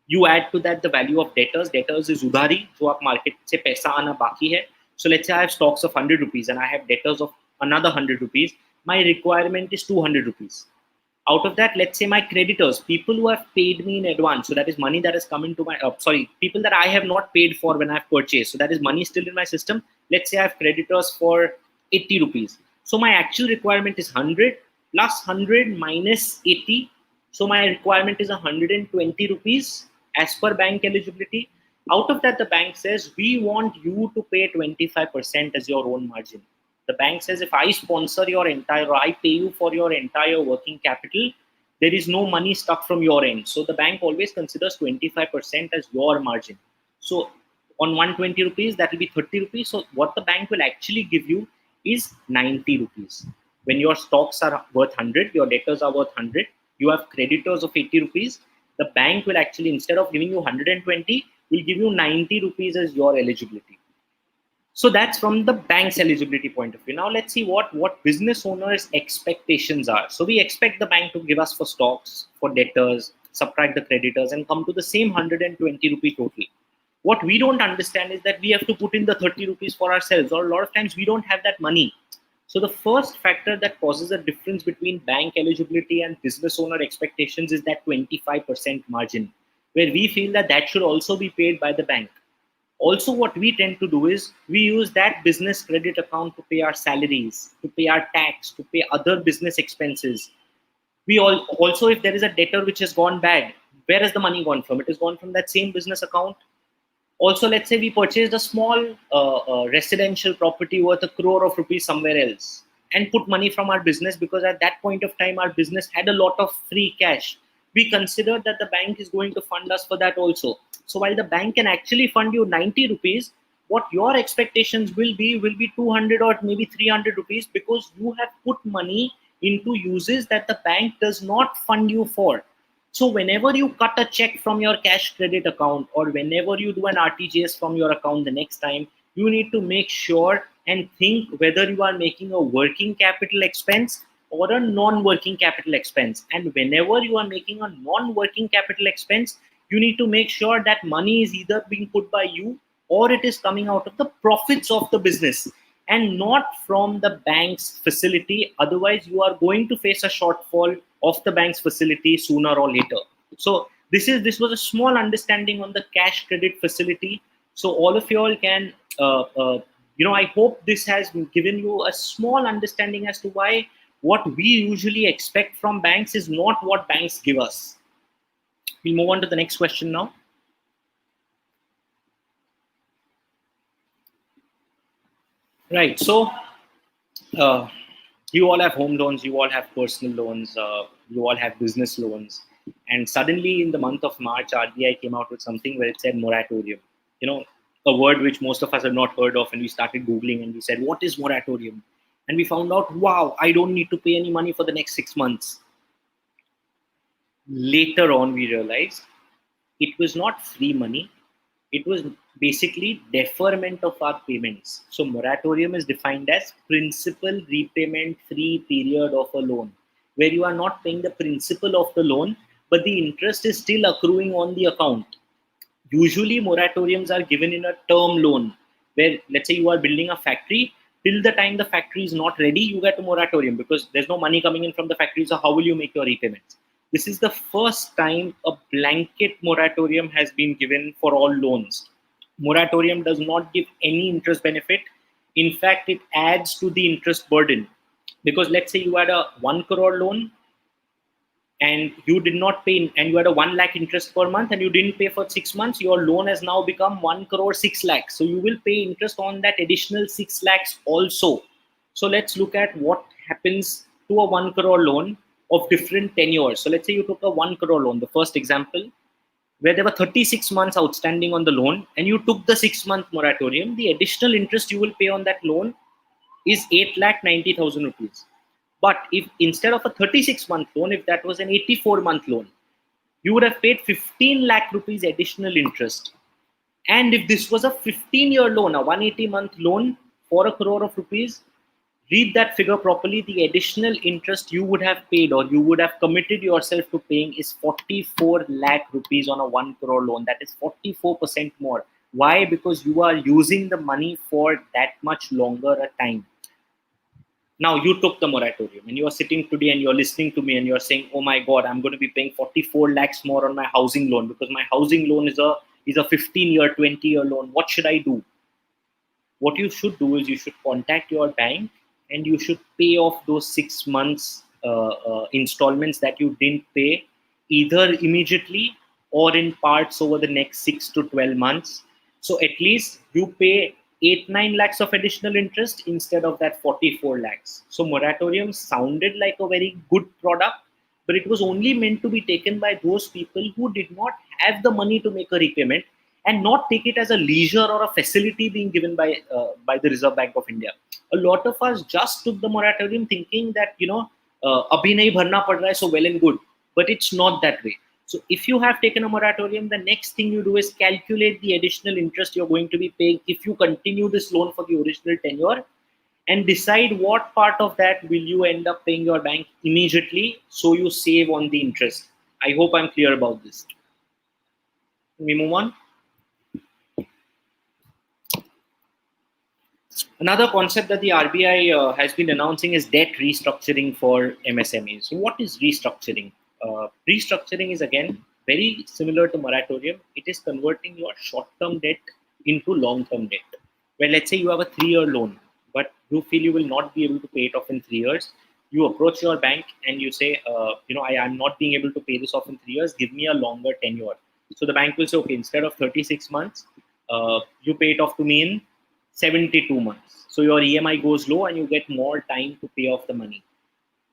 [SPEAKER 2] You add to that the value of debtors. Debtors is udhari, जो आप market से पैसा आना बाकी है. So let's say I have stocks of 100 rupees and I have debtors of another 100 rupees. My requirement is 200 rupees. Out of that, let's say my creditors, people who have paid me in advance, so that is money that has come into my, people that I have not paid for when I've purchased, so that is money still in my system. Let's say I have creditors for 80 rupees. So my actual requirement is 100. plus 100 minus 80. So my requirement is 120 rupees as per bank eligibility. Out of that, the bank says, we want you to pay 25% as your own margin. The bank says, if I sponsor your entire, or I pay you for your entire working capital, there is no money stuck from your end. So the bank always considers 25% as your margin. So on 120 rupees, that will be 30 rupees. So what the bank will actually give you is 90 rupees. When your stocks are worth 100, your debtors are worth 100, you have creditors of 80 rupees, the bank will actually, instead of giving you 120, will give you 90 rupees as your eligibility. So that's from the bank's eligibility point of view. Now let's see what business owners' expectations are. So we expect the bank to give us for stocks, for debtors, subtract the creditors, and come to the same 120 rupee total. What we don't understand is that we have to put in the 30 rupees for ourselves, or a lot of times we don't have that money. So the first factor that causes a difference between bank eligibility and business owner expectations is that 25% margin, where we feel that that should also be paid by the bank. Also, what we tend to do is we use that business credit account to pay our salaries, to pay our tax, to pay other business expenses. We also, if there is a debtor which has gone bad, where has the money gone from? It has gone from that same business account. Also, let's say we purchased a small residential property worth 1 crore of rupees somewhere else and put money from our business, because at that point of time our business had a lot of free cash. We considered that the bank is going to fund us for that also. So while the bank can actually fund you 90 rupees, what your expectations will be 200 or maybe 300 rupees, because you have put money into uses that the bank does not fund you for. So whenever you cut a check from your cash credit account, or whenever you do an RTGS from your account the next time, you need to make sure and think whether you are making a working capital expense or a non-working capital expense. And whenever you are making a non-working capital expense, you need to make sure that money is either being put by you or it is coming out of the profits of the business and not from the bank's facility. Otherwise, you are going to face a shortfall of the bank's facility sooner or later. So this was a small understanding on the cash credit facility. So all of you all can, I hope this has given you a small understanding as to why what we usually expect from banks is not what banks give us. We'll move on to the next question now. Right. So you all have home loans, you all have personal loans, you all have business loans. And suddenly in the month of March, RBI came out with something where it said moratorium. A word which most of us have not heard of. And we started Googling and we said, what is moratorium? And we found out, wow, I don't need to pay any money for the next 6 months. Later on, we realized it was not free money. It was basically deferment of our payments. So moratorium is defined as principal repayment free period of a loan, where you are not paying the principal of the loan, but the interest is still accruing on the account. Usually moratoriums are given in a term loan, where let's say you are building a factory. Till the time the factory is not ready, you get a moratorium because there's no money coming in from the factory. So how will you make your repayments? This is the first time a blanket moratorium has been given for all loans. Moratorium does not give any interest benefit. In fact, it adds to the interest burden. Because let's say you had a 1 crore loan and you did not pay, and you had a 1 lakh interest per month and you didn't pay for 6 months, your loan has now become 1 crore 6 lakhs. So you will pay interest on that additional 6 lakhs also. So let's look at what happens to a 1 crore loan of different tenures. So let's say you took a 1 crore loan, the first example, where there were 36 months outstanding on the loan and you took the 6-month moratorium. The additional interest you will pay on that loan is 8,90,000 rupees. But if instead of a 36-month loan, if that was an 84-month loan, you would have paid 15 lakh rupees additional interest. And if this was a 15-year loan, a 180-month loan for 1 crore of rupees, read that figure properly. The additional interest you would have paid or you would have committed yourself to paying is 44 lakh rupees on a 1 crore loan. That is 44% more. Why? Because you are using the money for that much longer a time. Now you took the moratorium and you are sitting today and you're listening to me and you're saying, oh my God, I'm going to be paying 44 lakhs more on my housing loan because my housing loan is a 15-year, 20-year loan. What should I do? What you should do is you should contact your bank and you should pay off those 6 months installments that you didn't pay either immediately or in parts over the next 6 to 12 months. So at least you pay 8-9 lakhs of additional interest instead of that 44 lakhs. So moratorium sounded like a very good product, but it was only meant to be taken by those people who did not have the money to make a repayment and not take it as a leisure or a facility being given by the Reserve Bank of India. A lot of us just took the moratorium thinking that abhi nahi bharna pad raha hai, so well and good, but it's not that way. So if you have taken a moratorium, the next thing you do is calculate the additional interest you're going to be paying if you continue this loan for the original tenure, and decide what part of that will you end up paying your bank immediately so you save on the interest. I hope I'm clear about this. Can we move on? Another concept that the RBI has been announcing is debt restructuring for MSMEs. So what is restructuring? Restructuring is again very similar to moratorium. It is converting your short-term debt into long-term debt. Well, let's say you have a 3-year loan, but you feel you will not be able to pay it off in 3 years. You approach your bank and you say, I'm not being able to pay this off in 3 years. Give me a longer tenure. So the bank will say, okay, instead of 36 months, you pay it off to me in 72 months. So your EMI goes low and you get more time to pay off the money.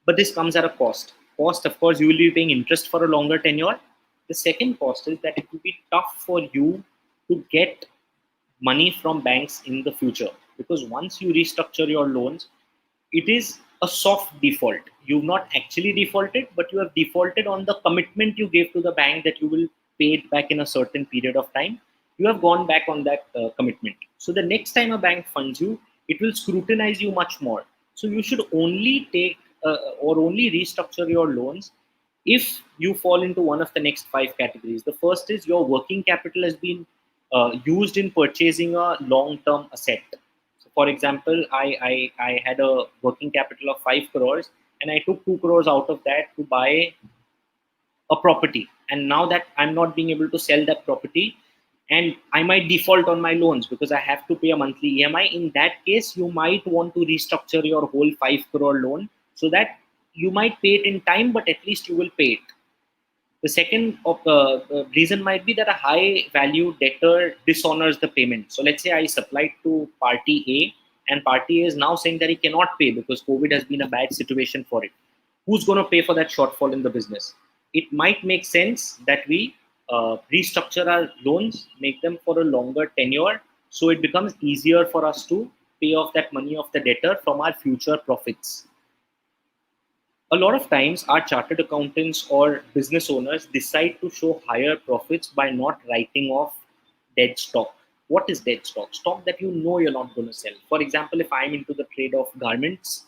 [SPEAKER 2] But this comes at a cost. Cost, of course, you will be paying interest for a longer tenure. The second cost is that it will be tough for you to get money from banks in the future, because once you restructure your loans, it is a soft default. You've not actually defaulted, but you have defaulted on the commitment you gave to the bank that you will pay it back in a certain period of time. You have gone back on that commitment. So the next time a bank funds you, it will scrutinize you much more. So you should only take or only restructure your loans if you fall into one of the next 5 categories. The first is your working capital has been used in purchasing a long-term asset. So for example, I had a working capital of 5 crores and I took 2 crores out of that to buy a property. And now that I'm not being able to sell that property, and I might default on my loans because I have to pay a monthly EMI. In that case, you might want to restructure your whole 5 crore loan so that you might pay it in time, but at least you will pay it. The second reason might be that a high value debtor dishonors the payment. So let's say I supplied to party A and party A is now saying that he cannot pay because COVID has been a bad situation for it. Who's going to pay for that shortfall in the business? It might make sense that we restructure our loans, make them for a longer tenure, so it becomes easier for us to pay off that money of the debtor from our future profits. A lot of times, our chartered accountants or business owners decide to show higher profits by not writing off dead stock. What is dead stock? Stock that you know you're not going to sell. For example, if I'm into the trade of garments,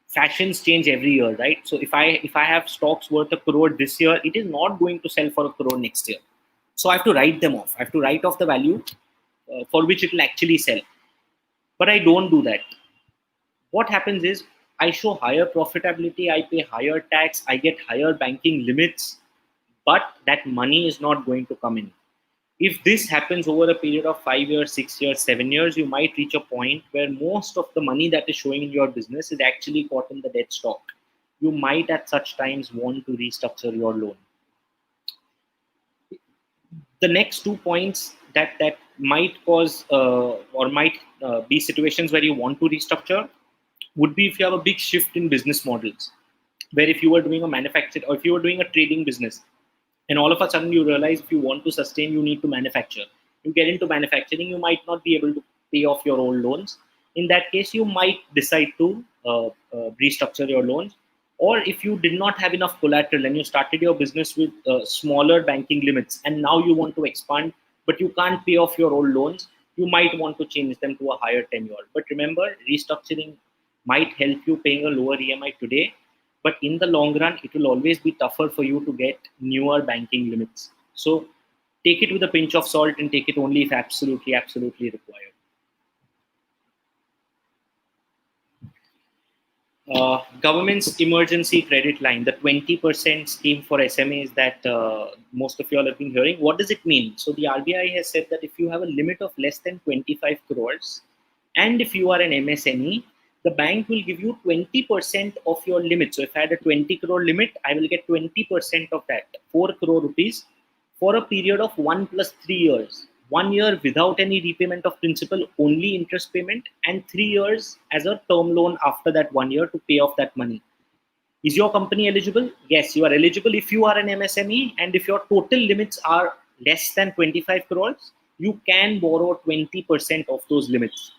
[SPEAKER 2] fashions change every year, right? So if I have stocks worth 1 crore this year, it is not going to sell for 1 crore next year. So I have to write them off. I have to write off the value for which it will actually sell. But I don't do that. What happens is I show higher profitability, I pay higher tax, I get higher banking limits, but that money is not going to come in. If this happens over a period of 5 years, 6 years, 7 years, you might reach a point where most of the money that is showing in your business is actually caught in the dead stock. You might at such times want to restructure your loan. The next 2 points that might cause or might be situations where you want to restructure would be if you have a big shift in business models, where if you were doing a manufacture or if you were doing a trading business, and all of a sudden you realize if you want to sustain, you need to manufacture. You get into manufacturing, you might not be able to pay off your old loans. In that case, you might decide to restructure your loans. Or if you did not have enough collateral and you started your business with smaller banking limits and now you want to expand, but you can't pay off your old loans, you might want to change them to a higher tenure. But remember, restructuring might help you paying a lower EMI today, but in the long run, it will always be tougher for you to get newer banking limits. So take it with a pinch of salt and take it only if absolutely required. Government's emergency credit line, the 20% scheme for SMEs that most of you all have been hearing. What does it mean? So the RBI has said that if you have a limit of less than 25 crores, and if you are an MSME, the bank will give you 20% of your limit. So if I had a 20 crore limit, I will get 20% of that, 4 crore rupees, for a period of 1 plus 3 years. 1 year without any repayment of principal, only interest payment, and 3 years as a term loan after that 1 year to pay off that money. Is your company eligible? Yes, you are eligible if you are an MSME, and if your total limits are less than 25 crores, you can borrow 20% of those limits.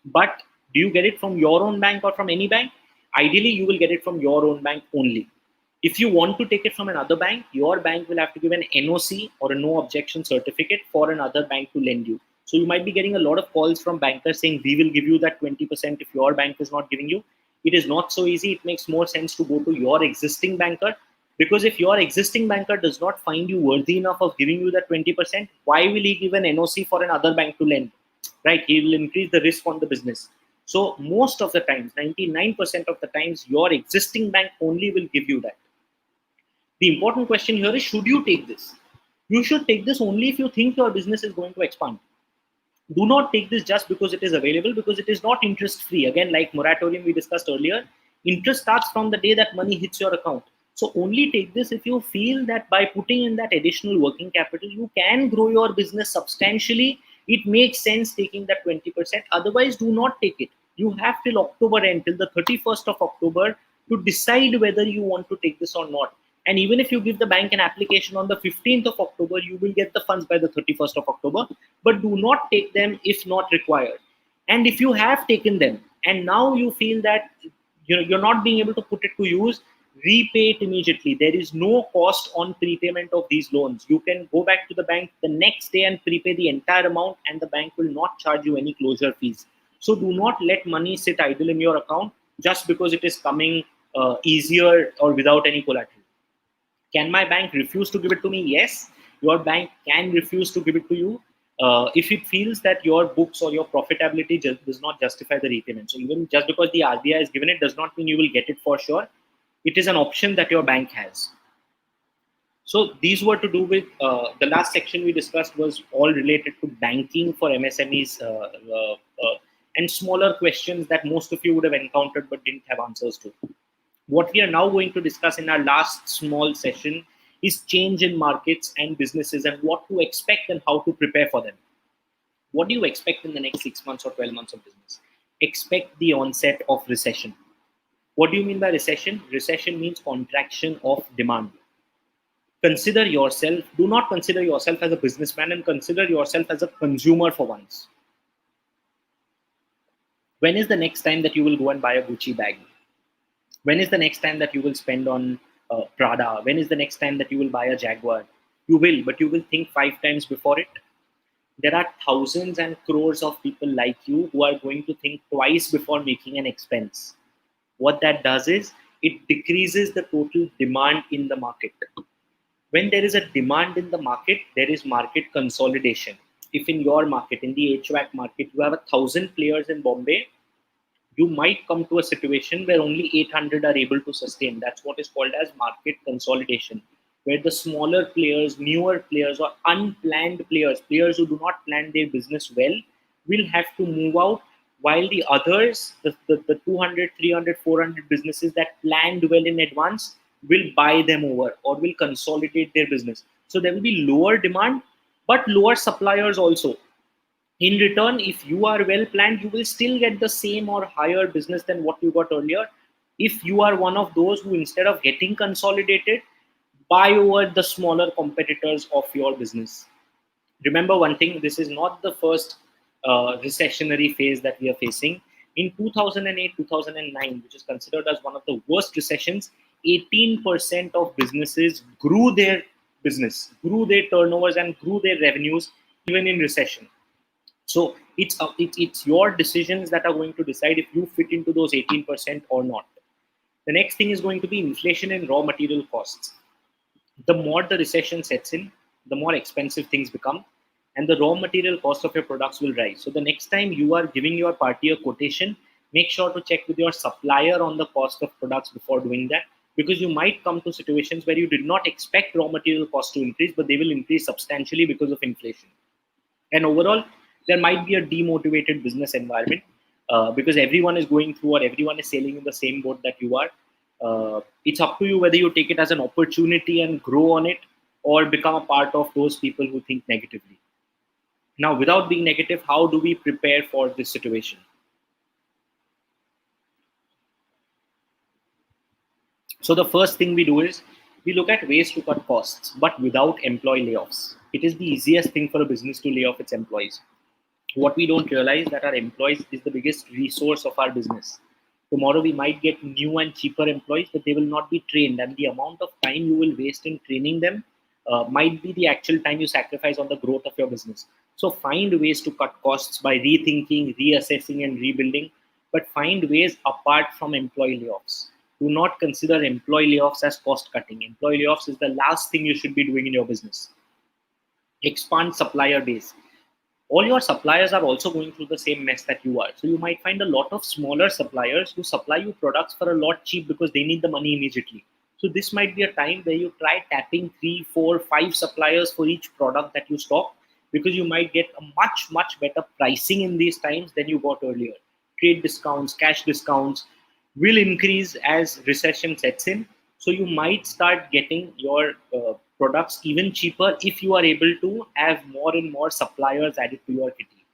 [SPEAKER 2] But do you get it from your own bank or from any bank? Ideally, you will get it from your own bank only. If you want to take it from another bank, your bank will have to give an NOC or a no objection certificate for another bank to lend you. So you might be getting a lot of calls from bankers saying, we will give you that 20% if your bank is not giving you. It is not so easy. It makes more sense to go to your existing banker, because if your existing banker does not find you worthy enough of giving you that 20%, why will he give an NOC for another bank to lend? Right? He will increase the risk on the business. So most of the times, 99% of the times, your existing bank only will give you that. The important question here is, should you take this? You should take this only if you think your business is going to expand. Do not take this just because it is available, because it is not interest free. Again, like moratorium we discussed earlier, interest starts from the day that money hits your account. So only take this if you feel that by putting in that additional working capital, you can grow your business substantially. It makes sense taking that 20%. Otherwise, do not take it. You have till October end, till the 31st of October, to decide whether you want to take this or not. And even if you give the bank an application on the 15th of October, you will get the funds by the 31st of October. But do not take them if not required. And if you have taken them and now you feel that you're not being able to put it to use, repay it immediately. There is no cost on prepayment of these loans. You can go back to the bank the next day and prepay the entire amount, and the bank will not charge you any closure fees. So do not let money sit idle in your account just because it is coming easier or without any collateral. Can my bank refuse to give it to me? Yes, your bank can refuse to give it to you if it feels that your books or your profitability does not justify the repayment. So even just because the RBI has given it does not mean you will get it for sure. It is an option that your bank has. So these were to do with the last section we discussed was all related to banking for MSMEs and smaller questions that most of you would have encountered but didn't have answers to. What we are now going to discuss in our last small session is change in markets and businesses and what to expect and how to prepare for them. What do you expect in the next 6 months or 12 months of business? Expect the onset of recession. What do you mean by recession? Recession means contraction of demand. Consider yourself, do not consider yourself as a businessman, and consider yourself as a consumer for once. When is the next time that you will go and buy a Gucci bag? When is the next time that you will spend on Prada? When is the next time that you will buy a Jaguar? You will, but you will think 5 times before it. There are thousands and crores of people like you who are going to think twice before making an expense. What that does is it decreases the total demand in the market. When there is a demand in the market, there is market consolidation. If in your market, in the HVAC market, you have 1,000 players in Bombay, you might come to a situation where only 800 are able to sustain. That's what is called as market consolidation, where the smaller players, newer players, or unplanned players, players who do not plan their business well, will have to move out, while the others, the 200, 300, 400 businesses that planned well in advance, will buy them over or will consolidate their business. So there will be lower demand, but lower suppliers also. In return, if you are well planned, you will still get the same or higher business than what you got earlier. If you are one of those who, instead of getting consolidated, buy over the smaller competitors of your business. Remember one thing, this is not the first recessionary phase that we are facing. In 2008, 2009, which is considered as one of the worst recessions, 18% of businesses grew their business, grew their turnovers, and grew their revenues even in recession. So it's your decisions that are going to decide if you fit into those 18% or not. The next thing is going to be inflation in raw material costs. The more the recession sets in, the more expensive things become, and the raw material cost of your products will rise. So the next time you are giving your party a quotation, make sure to check with your supplier on the cost of products before doing that, because you might come to situations where you did not expect raw material costs to increase, but they will increase substantially because of inflation. And overall, there might be a demotivated business environment. because everyone is going through or everyone is sailing in the same boat that you are. It's up to you whether you take it as an opportunity and grow on it, or become a part of those people who think negatively. Now, without being negative, how do we prepare for this situation? So the first thing we do is we look at ways to cut costs, but without employee layoffs. It is the easiest thing for a business to lay off its employees. What we don't realize that our employees is the biggest resource of our business. Tomorrow we might get new and cheaper employees, but they will not be trained, and the amount of time you will waste in training them might be the actual time you sacrifice on the growth of your business. So find ways to cut costs by rethinking, reassessing, and rebuilding, but find ways apart from employee layoffs. Do not consider employee layoffs as cost cutting. Employee layoffs is the last thing you should be doing in your business. Expand supplier base. All your suppliers are also going through the same mess that you are. So you might find a lot of smaller suppliers who supply you products for a lot cheap because they need the money immediately. So this might be a time where you try tapping 3, 4, 5 suppliers for each product that you stock, because you might get a much better pricing in these times than you got earlier. Trade discounts, cash discounts will increase as recession sets in. So you might start getting your products even cheaper if you are able to have more and more suppliers added to your kitty.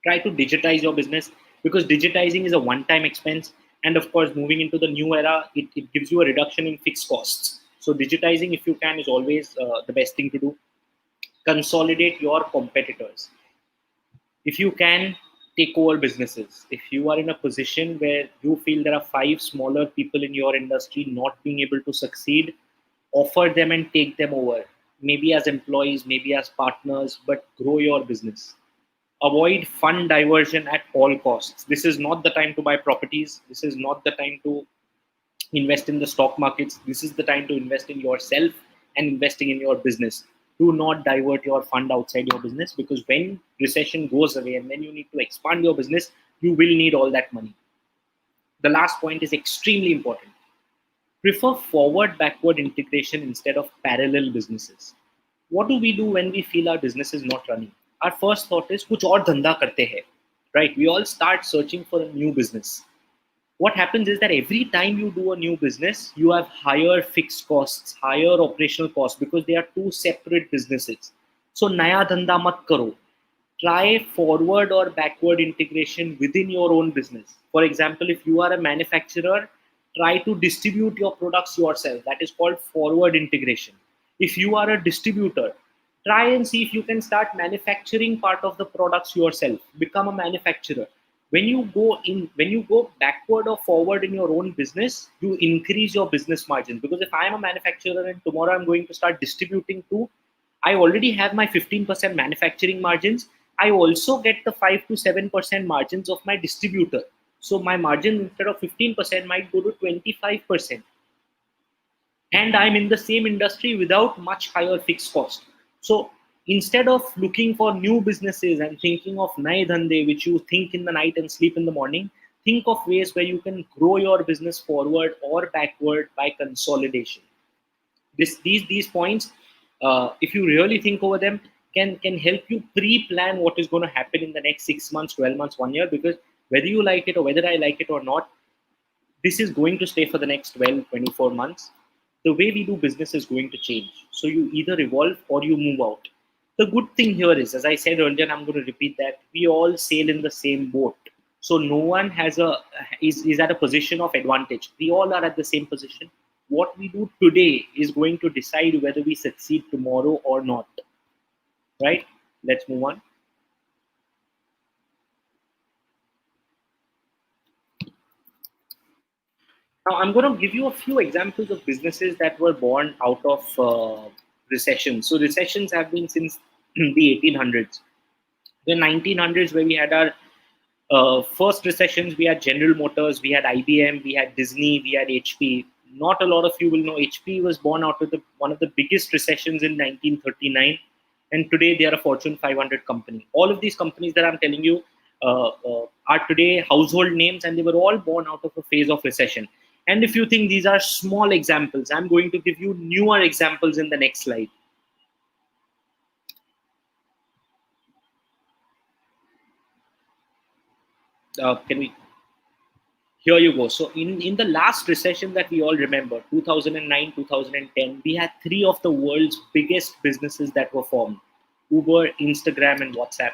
[SPEAKER 2] Try to digitize your business, because digitizing is a one-time expense. And of course, moving into the new era, it gives you a reduction in fixed costs. So digitizing, if you can, is always the best thing to do. Consolidate your competitors. If you can, take over businesses. If you are in a position where you feel there are 5 smaller people in your industry not being able to succeed, offer them and take them over. Maybe as employees, maybe as partners, but grow your business. Avoid fund diversion at all costs. This is not the time to buy properties. This is not the time to invest in the stock markets. This is the time to invest in yourself and investing in your business. Do not divert your fund outside your business, because when recession goes away and when you need to expand your business, you will need all that money. The last point is extremely important. Prefer forward backward integration instead of parallel businesses. What do we do when we feel our business is not running? Our first thought is kuch aur dhanda karte hai, right? We all start searching for a new business. What happens is that every time you do a new business, you have higher fixed costs, higher operational costs, because they are two separate businesses. So naya dhanda mat karo. Try forward or backward integration within your own business. For example, if you are a manufacturer, try to distribute your products yourself. That is called forward integration. If you are a distributor, try and see if you can start manufacturing part of the products yourself. Become a manufacturer. When you go backward or forward in your own business, you increase your business margin. Because if I am a manufacturer and tomorrow I'm going to start distributing too, I already have my 15% manufacturing margins. I also get the 5 to 7% margins of my distributor. So my margin, instead of 15%, might go to 25. And I'm in the same industry without much higher fixed cost. So instead of looking for new businesses and thinking of naye dhande, which you think in the night and sleep in the morning, think of ways where you can grow your business forward or backward by consolidation. These points, if you really think over them, can help you pre-plan what is going to happen in the next 6 months, 12 months, 1 year. Because whether you like it or whether I like it or not, this is going to stay for the next 12, 24 months. The way we do business is going to change. So you either evolve or you move out. The good thing here is, as I said earlier, and I'm going to repeat that, we all sail in the same boat. So no one is at a position of advantage. We all are at the same position. What we do today is going to decide whether we succeed tomorrow or not. Right? Let's move on. Now, I'm going to give you a few examples of businesses that were born out of recession. So recessions have been since the 1800s. The 1900s, where we had our first recessions, we had General Motors, we had IBM, we had Disney, we had HP. Not a lot of you will know HP was born out of one of the biggest recessions in 1939. And today they are a Fortune 500 company. All of these companies that I'm telling you are today household names, and they were all born out of a phase of recession. And if you think these are small examples, I'm going to give you newer examples in the next slide. Can we? Here you go. So in the last recession that we all remember, 2009, 2010, we had three of the world's biggest businesses that were formed: Uber, Instagram, and WhatsApp.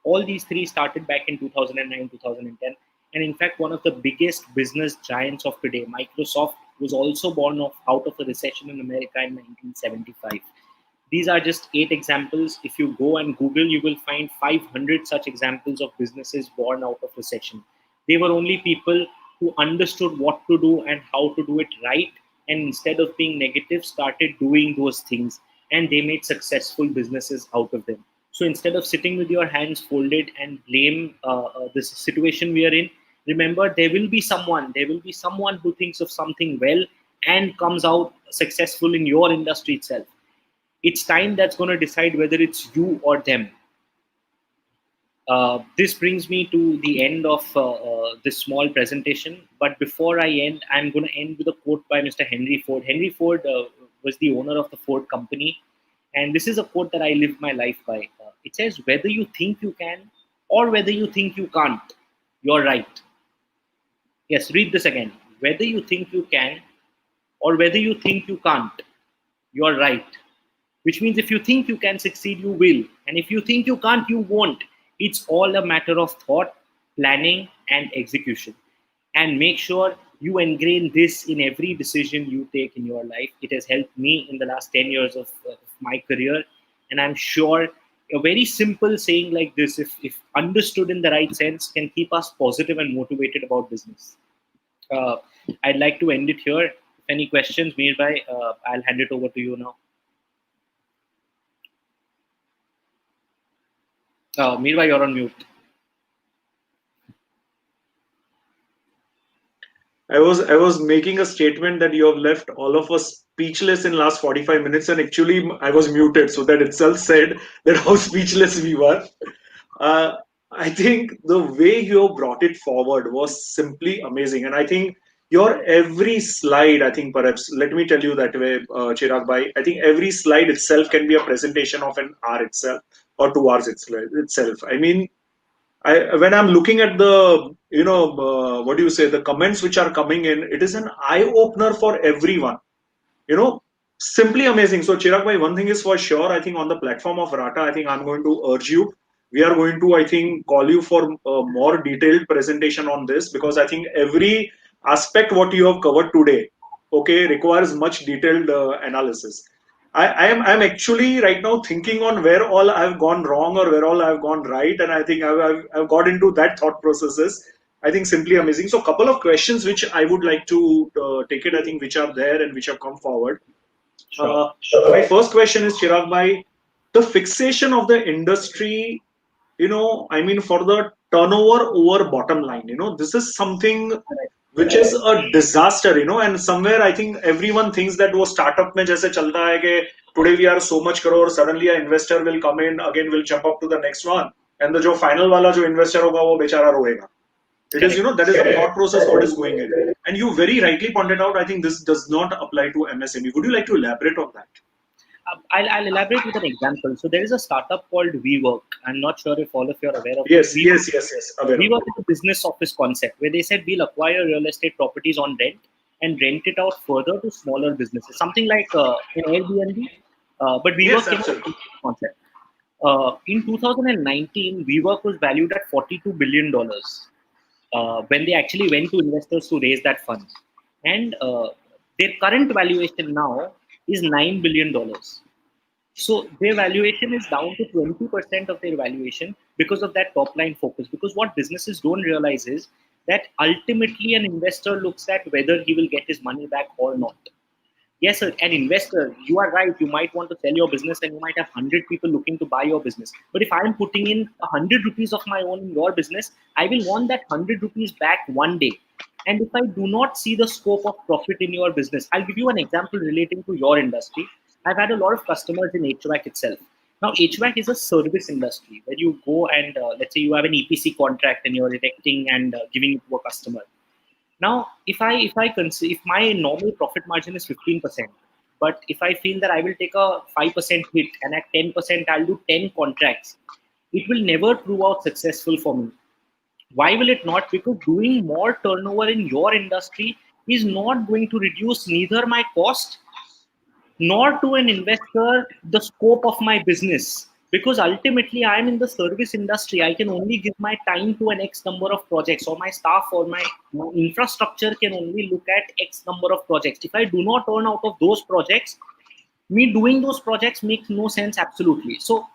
[SPEAKER 2] All these three started back in 2009, 2010. And in fact, one of the biggest business giants of today, Microsoft, was also born out of a recession in America in 1975. These are just 8 examples. If you go and Google, you will find 500 such examples of businesses born out of recession. They were only people who understood what to do and how to do it right, and instead of being negative, started doing those things, and they made successful businesses out of them. So instead of sitting with your hands folded and blame this situation we are in, remember there will be someone who thinks of something well and comes out successful in your industry itself. It's time that's going to decide whether it's you or them. This brings me to the end of this small presentation. But before I end, I'm going to end with a quote by Mr. Henry Ford. Henry Ford was the owner of the Ford company. And this is a quote that I live my life by. It says, whether you think you can or whether you think you can't, you're right. Yes, read this again. Whether you think you can or whether you think you can't, you're right. Which means if you think you can succeed, you will. And if you think you can't, you won't. It's all a matter of thought, planning, and execution. And make sure you ingrain this in every decision you take in your life. It has helped me in the last 10 years of my career. And I'm sure a very simple saying like this, if understood in the right sense, can keep us positive and motivated about business. Uh, I'd like to end it here. If any questions, Meerbhai, I'll hand it over to you now. Meerva, you're on mute.
[SPEAKER 1] I was making a statement that you have left all of us speechless in last 45 minutes, and actually I was muted, so that itself said that how speechless we were. Uh, I think the way you brought it forward was simply amazing, and I think your every slide, I think perhaps let me tell you that way, Chirag bhai, I think every slide itself can be a presentation of an hour itself or 2 hours itself. I mean, when I'm looking at the what do you say, the comments which are coming in, it is an eye opener for everyone. You know, simply amazing. So Chirag bhai, one thing is for sure. I think on the platform of Rata, I think I'm going to urge you. We are going to, I think, call you for a more detailed presentation on this, because I think every aspect what you have covered today, okay, requires much detailed analysis. I'm actually right now thinking on where all I've gone wrong or where all I've gone right, and I think I've got into that thought processes. I think simply amazing. So, a couple of questions which I would like to take it. I think which are there and which have come forward.
[SPEAKER 2] Sure.
[SPEAKER 1] My first question is, Chirag bhai, the fixation of the industry, I mean, for the turnover over bottom line, this is something which is a disaster, and somewhere I think everyone thinks that वो startup में जैसे चलता है कि today we are so much crore, suddenly an investor will come in, again will jump up to the next one, and the जो final वाला जो investor होगा वो बेचारा रोएगा. It is, that is the thought process what is going in. And you very rightly pointed out, I think this does not apply to MSME. Would you like to elaborate on that?
[SPEAKER 2] I'll elaborate with an example. So there is a startup called WeWork. I'm not sure if all of you are aware of it.
[SPEAKER 1] Yes.
[SPEAKER 2] WeWork is a business office concept where they said we'll acquire real estate properties on rent and rent it out further to smaller businesses, something like an Airbnb. But WeWork
[SPEAKER 1] Yes,
[SPEAKER 2] came up with
[SPEAKER 1] absolutely.
[SPEAKER 2] this concept. In 2019, WeWork was valued at $42 billion when they actually went to investors to raise that fund. And their current valuation now is $9 billion. So their valuation is down to 20% of their valuation because of that top line focus. Because what businesses don't realize is that ultimately an investor looks at whether he will get his money back or not. Yes, sir, an investor, you are right. You might want to sell your business and you might have 100 people looking to buy your business. But if I'm putting in 100 rupees of my own in your business, I will want that 100 rupees back one day. And if I do not see the scope of profit in your business, I'll give you an example relating to your industry. I've had a lot of customers in HVAC itself. Now, HVAC is a service industry where you go and let's say you have an EPC contract and you're erecting and giving it to a customer. Now, if my normal profit margin is 15%, but if I feel that I will take a 5% hit and at 10% I'll do 10 contracts, it will never prove out successful for me. Why will it not? Because doing more turnover in your industry is not going to reduce neither my cost nor to an investor the scope of my business. Because ultimately, I am in the service industry. I can only give my time to an X number of projects, or my staff or my infrastructure can only look at X number of projects. If I do not earn out of those projects, me doing those projects makes no sense absolutely. So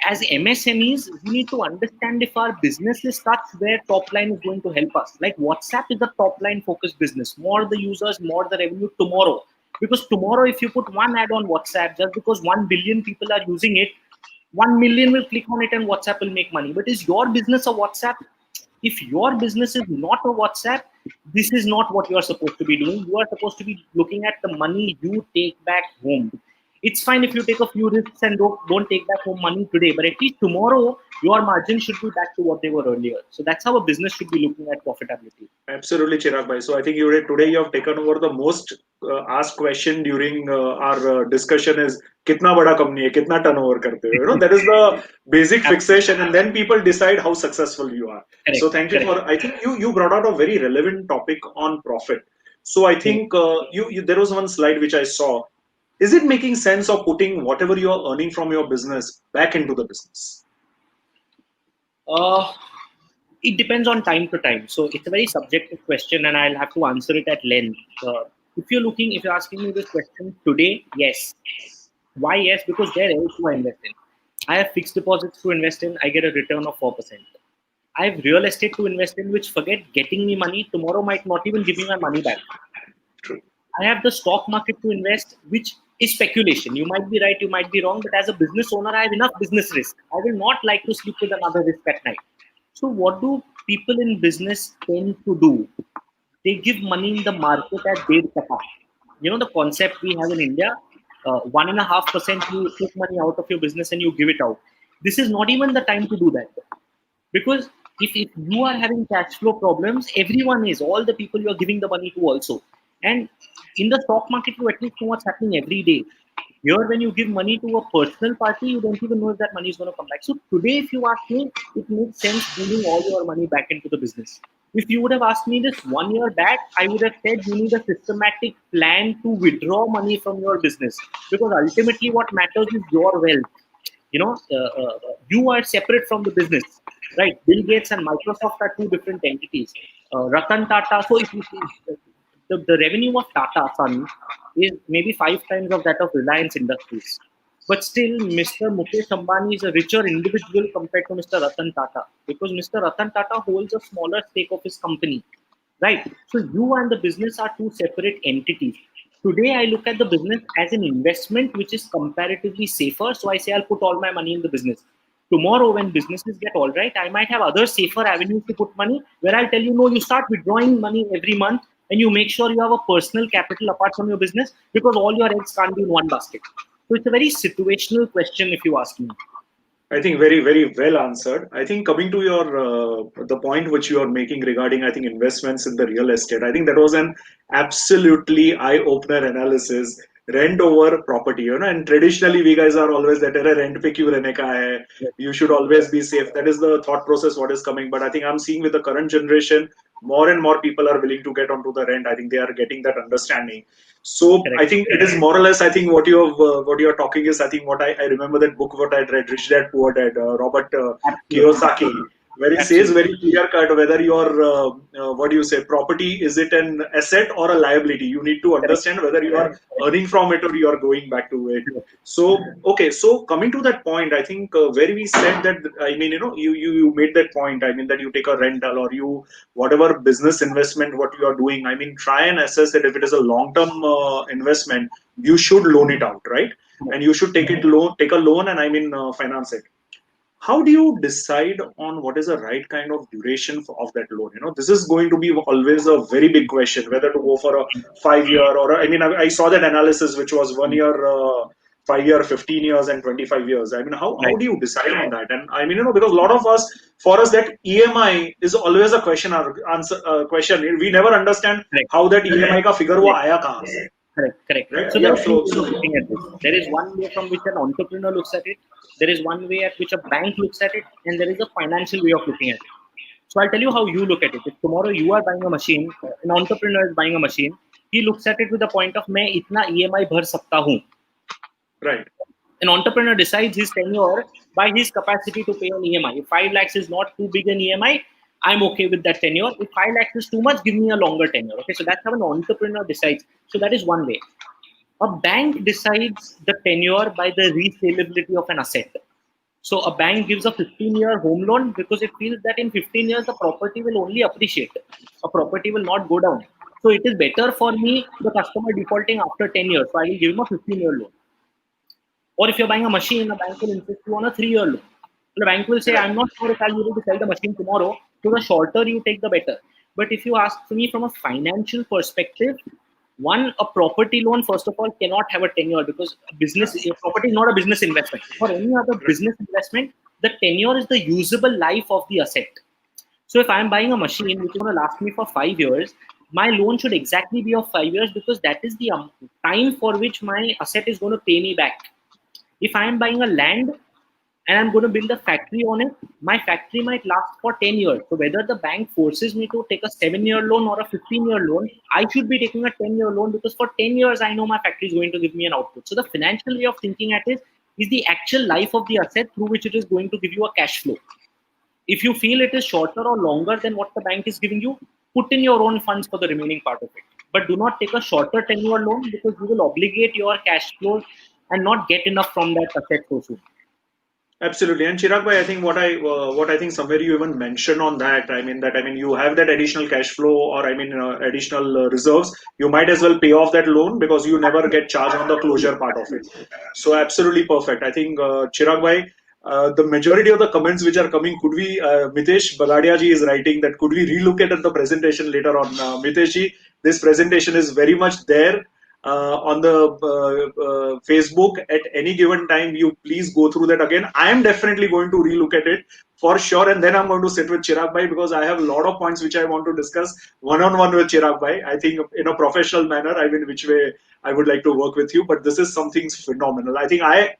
[SPEAKER 2] as MSMEs, we need to understand if our business is such where top line is going to help us. Like WhatsApp is a top line focused business. More the users, more the revenue tomorrow. Because tomorrow, if you put one ad on WhatsApp, just because 1 billion people are using it, 1 million will click on it and WhatsApp will make money. But is your business a WhatsApp? If your business is not a WhatsApp, this is not what you are supposed to be doing. You are supposed to be looking at the money you take back home. It's fine if you take a few risks and don't take back home money today, but at least tomorrow your margin should be back to what they were earlier. So that's how a business should be looking at profitability.
[SPEAKER 1] Absolutely, Chirag bhai. So I think today you have taken over the most asked question during our discussion is कितना बड़ा company है, कितना turnover करते हो? That is the basic fixation, and then people decide how successful you are.
[SPEAKER 2] Correct.
[SPEAKER 1] So thank you for. I think you brought out a very relevant topic on profit. So I think you there was one slide which I saw. Is it making sense of putting whatever you are earning from your business back into the business?
[SPEAKER 2] It depends on time to time. So it's a very subjective question, and I'll have to answer it at length. If you're asking me this question today, yes. Why yes? Because where else do I invest in? I have fixed deposits to invest in. I get a return of 4%. I have real estate to invest in, which forget getting me money tomorrow might not even give me my money back.
[SPEAKER 1] True.
[SPEAKER 2] I have the stock market to invest, which is speculation. You might be right, you might be wrong, but as a business owner, I have enough business risk. I will not like to sleep with another risk at night. So what do people in business tend to do? They give money in the market at their kapa. You know the concept we have in India, 1.5% you take money out of your business and you give it out. This is not even the time to do that. Because if you are having cash flow problems, everyone is, all the people you are giving the money to also. And in the stock market, you at least know what's happening every day. Here, when you give money to a personal party, you don't even know if that money is going to come back. So today, if you ask me, it makes sense putting all your money back into the business. If you would have asked me this 1 year back, I would have said you need a systematic plan to withdraw money from your business. Because ultimately, what matters is your wealth. You are separate from the business, right? Bill Gates and Microsoft are two different entities. Ratan Tata, so if you see, the revenue of Tata Sons is maybe 5 times of that of Reliance Industries. But still, Mr. Mukesh Ambani is a richer individual compared to Mr. Ratan Tata, because Mr. Ratan Tata holds a smaller stake of his company, right? So you and the business are two separate entities. Today, I look at the business as an investment, which is comparatively safer. So I say I'll put all my money in the business. Tomorrow, when businesses get all right, I might have other safer avenues to put money where I'll tell you, no, you start withdrawing money every month and you make sure you have a personal capital apart from your business, because all your eggs can't be in one basket. So it's a very situational question, if you ask me.
[SPEAKER 1] I think very, very well answered. I think coming to your the point which you are making regarding, I think, investments in the real estate, I think that was an absolutely eye-opener analysis. Rent over property, and traditionally we guys are always that rent pe kyun rehne ka hai. You should always be safe. That is the thought process what is coming. But I think I'm seeing with the current generation, more and more people are willing to get onto the rent. I think they are getting that understanding. So
[SPEAKER 2] Correct.
[SPEAKER 1] I think it is more or less. I think what you are talking is. I think what I remember that book what I read, Rich Dad Poor Dad, Robert Kiyosaki, where it says very clear cut whether your what do you say property, is it an asset or a liability. You need to understand whether you are earning from it or you are going back to it. So okay, so coming to that point, I think where we said that, I mean, you made that point. I mean that you take a rental or you whatever business investment what you are doing. I mean, try and assess that if it is a long term investment, you should loan it out, right? And you should take a loan, and I mean finance it. How do you decide on what is the right kind of duration of that loan? This is going to be always a very big question, whether to go for a 5 year or I mean, I saw that analysis which was 1 year, 5 year, 15 years, and 25 years. I mean, how do you decide on that? And I mean, because a lot of us, for us, that EMI is always a question or answer question. We never understand how that EMI ka figure wo aaya kahan se.
[SPEAKER 2] Correct.
[SPEAKER 1] Right?
[SPEAKER 2] So there
[SPEAKER 1] Yeah,
[SPEAKER 2] are two ways of looking at this. There is one way from which an entrepreneur looks at it. There is one way at which a bank looks at it, and there is a financial way of looking at it. So I'll tell you how you look at it. If tomorrow you are buying a machine, an entrepreneur is buying a machine, he looks at it with the point of मैं इतना EMI भर सकता हूँ.
[SPEAKER 1] Right.
[SPEAKER 2] An entrepreneur decides his tenure by his capacity to pay an EMI. If 5 lakhs is not too big an EMI, I'm okay with that tenure. If 5 lakhs is too much, give me a longer tenure. Okay, so that's how an entrepreneur decides. So that is one way. A bank decides the tenure by the resaleability of an asset. So a bank gives a 15-year home loan because it feels that in 15 years the property will only appreciate. A property will not go down. So it is better for me the customer defaulting after 10 years. So I will give him a 15-year loan. Or if you're buying a machine, a bank will insist you on a 3-year loan. The bank will say, I'm not sure if I'll be able to sell the machine tomorrow. So the shorter you take, the better. But if you ask me from a financial perspective, one, a property loan, first of all, cannot have a tenure because a property is not a business investment. For any other business investment, the tenure is the usable life of the asset. So if I'm buying a machine which is going to last me for 5 years, my loan should exactly be of 5 years because that is the time for which my asset is going to pay me back. If I am buying a land and I'm going to build a factory on it, my factory might last for 10 years. So whether the bank forces me to take a 7-year loan or a 15-year loan, I should be taking a 10-year loan because for 10 years, I know my factory is going to give me an output. So the financial way of thinking at it is the actual life of the asset through which it is going to give you a cash flow. If you feel it is shorter or longer than what the bank is giving you, put in your own funds for the remaining part of it. But do not take a shorter tenure loan because you will obligate your cash flows and not get enough from that asset so soon.
[SPEAKER 1] Absolutely, and Chirag bhai, I think what I think somewhere you even mentioned on that. I mean you have that additional cash flow, or additional reserves. You might as well pay off that loan because you never get charged on the closure part of it. So absolutely perfect. I think Chirag bhai, the majority of the comments which are coming, could we? Mitesh Bagadia ji is writing that could we relook at the presentation later on? Mitesh ji, this presentation is very much there on the Facebook at any given time. You please go through that again. I am definitely going to relook at it for sure, and then I'm going to sit with Chirag bhai because I have a lot of points which I want to discuss one-on-one with Chirag bhai. I think in a professional manner, I mean, which way I would like to work with you. But this is something phenomenal. I think I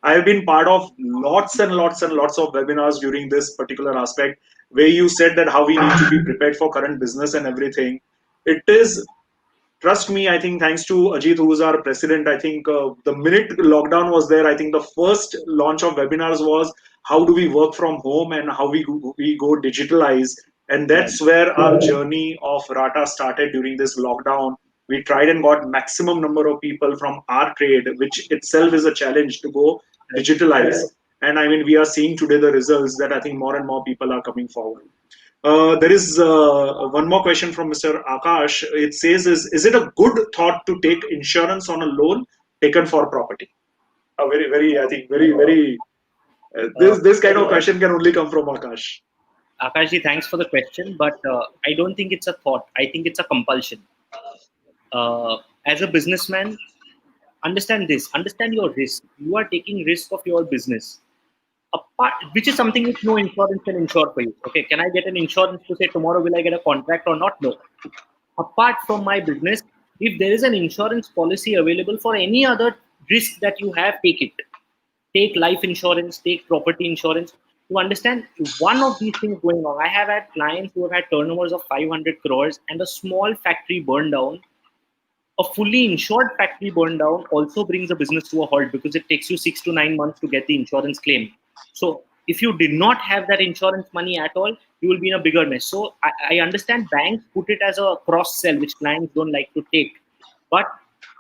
[SPEAKER 1] have been part of lots and lots and lots of webinars during this particular aspect where you said that how we need to be prepared for current business and everything. It is, trust me, I think thanks to Ajit, who is our president, I think the minute lockdown was there, I think the first launch of webinars was how do we work from home and how we go digitalize. And that's where our journey of Rata started during this lockdown. We tried and got maximum number of people from our trade, which itself is a challenge to go digitalize. And I mean, we are seeing today the results that I think more and more people are coming forward. There is one more question from Mr. Akash. It says, is it a good thought to take insurance on a loan taken for property? A very, very, I think, very, very, this kind of question can only come from Akash.
[SPEAKER 2] Akashji, thanks for the question, but I don't think it's a thought. I think it's a compulsion. As a businessman, understand this. Understand your risk. You are taking risk of your business, which is something which no insurance can insure for you. Okay, can I get an insurance to say tomorrow will I get a contract or not? No. Apart from my business, if there is an insurance policy available for any other risk that you have, take it. Take life insurance, take property insurance. To understand one of these things going on, I have had clients who have had turnovers of 500 crores and a small factory burned down. A fully insured factory burned down also brings a business to a halt because it takes you 6 to 9 months to get the insurance claim. So if you did not have that insurance money at all, you will be in a bigger mess. So I understand banks put it as a cross sell, which clients don't like to take. But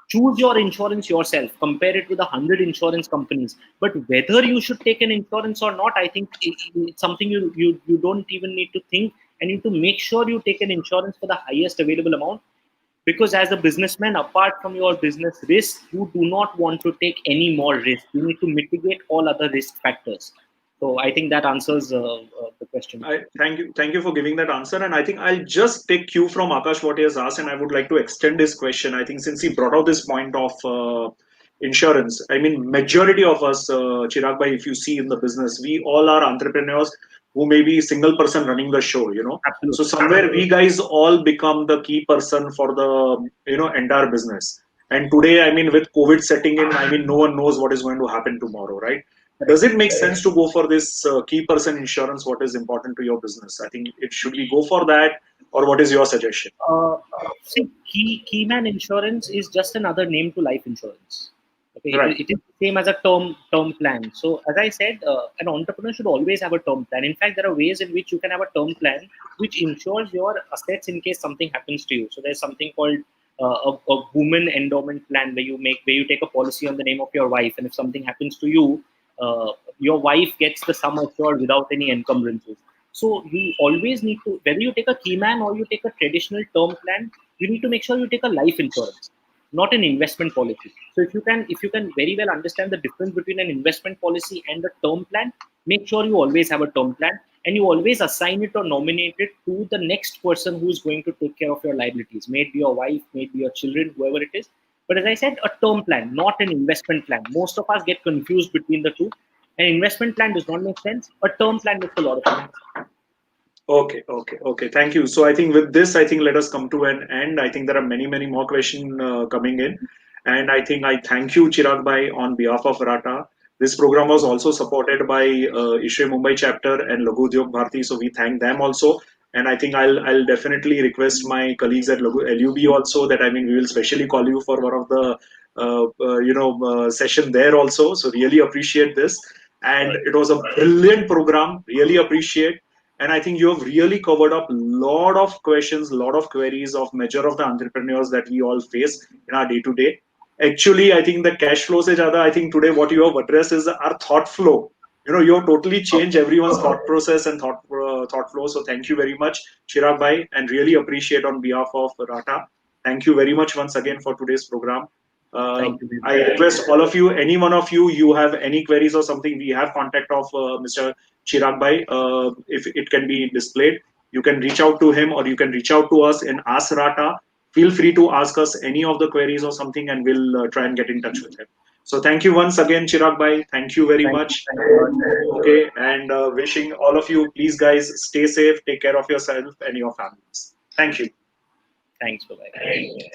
[SPEAKER 2] choose your insurance yourself. Compare it with 100 insurance companies. But whether you should take an insurance or not, I think it's something you don't even need to think, and you need to make sure you take an insurance for the highest available amount. Because as a businessman, apart from your business risk, you do not want to take any more risk. You need to mitigate all other risk factors. So I think that answers the question.
[SPEAKER 1] Thank you for giving that answer. And I think I'll just take cue from Akash what he has asked, and I would like to extend his question. I think since he brought out this point of insurance, I mean, majority of us, Chirag bhai, if you see in the business, we all are entrepreneurs who may be single person running the show, you know.
[SPEAKER 2] Absolutely.
[SPEAKER 1] So somewhere we guys all become the key person for the entire business. And today, I mean, with COVID setting in, I mean, no one knows what is going to happen tomorrow, right? does it make sense to go for this key person insurance? What is important to your business? I think it should we go for that, or what is your suggestion?
[SPEAKER 2] Uh, See, keyman insurance is just another name to life insurance. Okay,
[SPEAKER 1] Right.
[SPEAKER 2] it is the same as a term plan. So as I said, an entrepreneur should always have a term plan. In fact, there are ways in which you can have a term plan which insures your assets in case something happens to you. So there's something called a woman endowment plan where you take a policy on the name of your wife, and if something happens to you, your wife gets the sum assured without any encumbrances. So you always need to, whether you take a keyman or you take a traditional term plan, you need to make sure you take a life insurance, not an investment policy. So if you can very well understand the difference between an investment policy and a term plan, make sure you always have a term plan, and you always assign it or nominate it to the next person who is going to take care of your liabilities. May it be your wife, may it be your children, whoever it is. But as I said, a term plan, not an investment plan. Most of us get confused between the two. An investment plan does not make sense. A term plan makes a lot of sense.
[SPEAKER 1] Okay. Thank you. So I think with this, I think let us come to an end. I think there are many more questions coming in, and I think I thank you, Chirag Bhai, on behalf of Rata. This program was also supported by ISHRE Mumbai chapter and Laghu Udyog Bharati, so we thank them also. And I think I'll definitely request my colleagues at LUB also that I mean we will specially call you for one of the session there also. So really appreciate this, and
[SPEAKER 2] Right.
[SPEAKER 1] it was a brilliant program. Really appreciate. And I think you have really covered up a lot of questions, a lot of queries of major of the entrepreneurs that we all face in our day to day. Actually, I think the cash flow se jada, I think today what you have addressed is our thought flow. You have totally changed everyone's thought process and thought flow. So thank you very much, Chirag Bhai, and really appreciate on behalf of Rata. Thank you very much once again for today's program.
[SPEAKER 2] Thank you.
[SPEAKER 1] I request all of you, any one of you, you have any queries or something, we have contact of Mr. Chirag Bhai. If it can be displayed, you can reach out to him or you can reach out to us in Ask Rata. Feel free to ask us any of the queries or something, and we'll try and get in touch with him. So thank you once again, Chirag Bhai. Thank you very
[SPEAKER 2] Thank you.
[SPEAKER 1] much.
[SPEAKER 2] Thanks a lot.
[SPEAKER 1] Okay, and wishing all of you, please guys, stay safe, take care of yourself and your families. Thank you.
[SPEAKER 2] Thanks. Bye bye.
[SPEAKER 1] Thank you.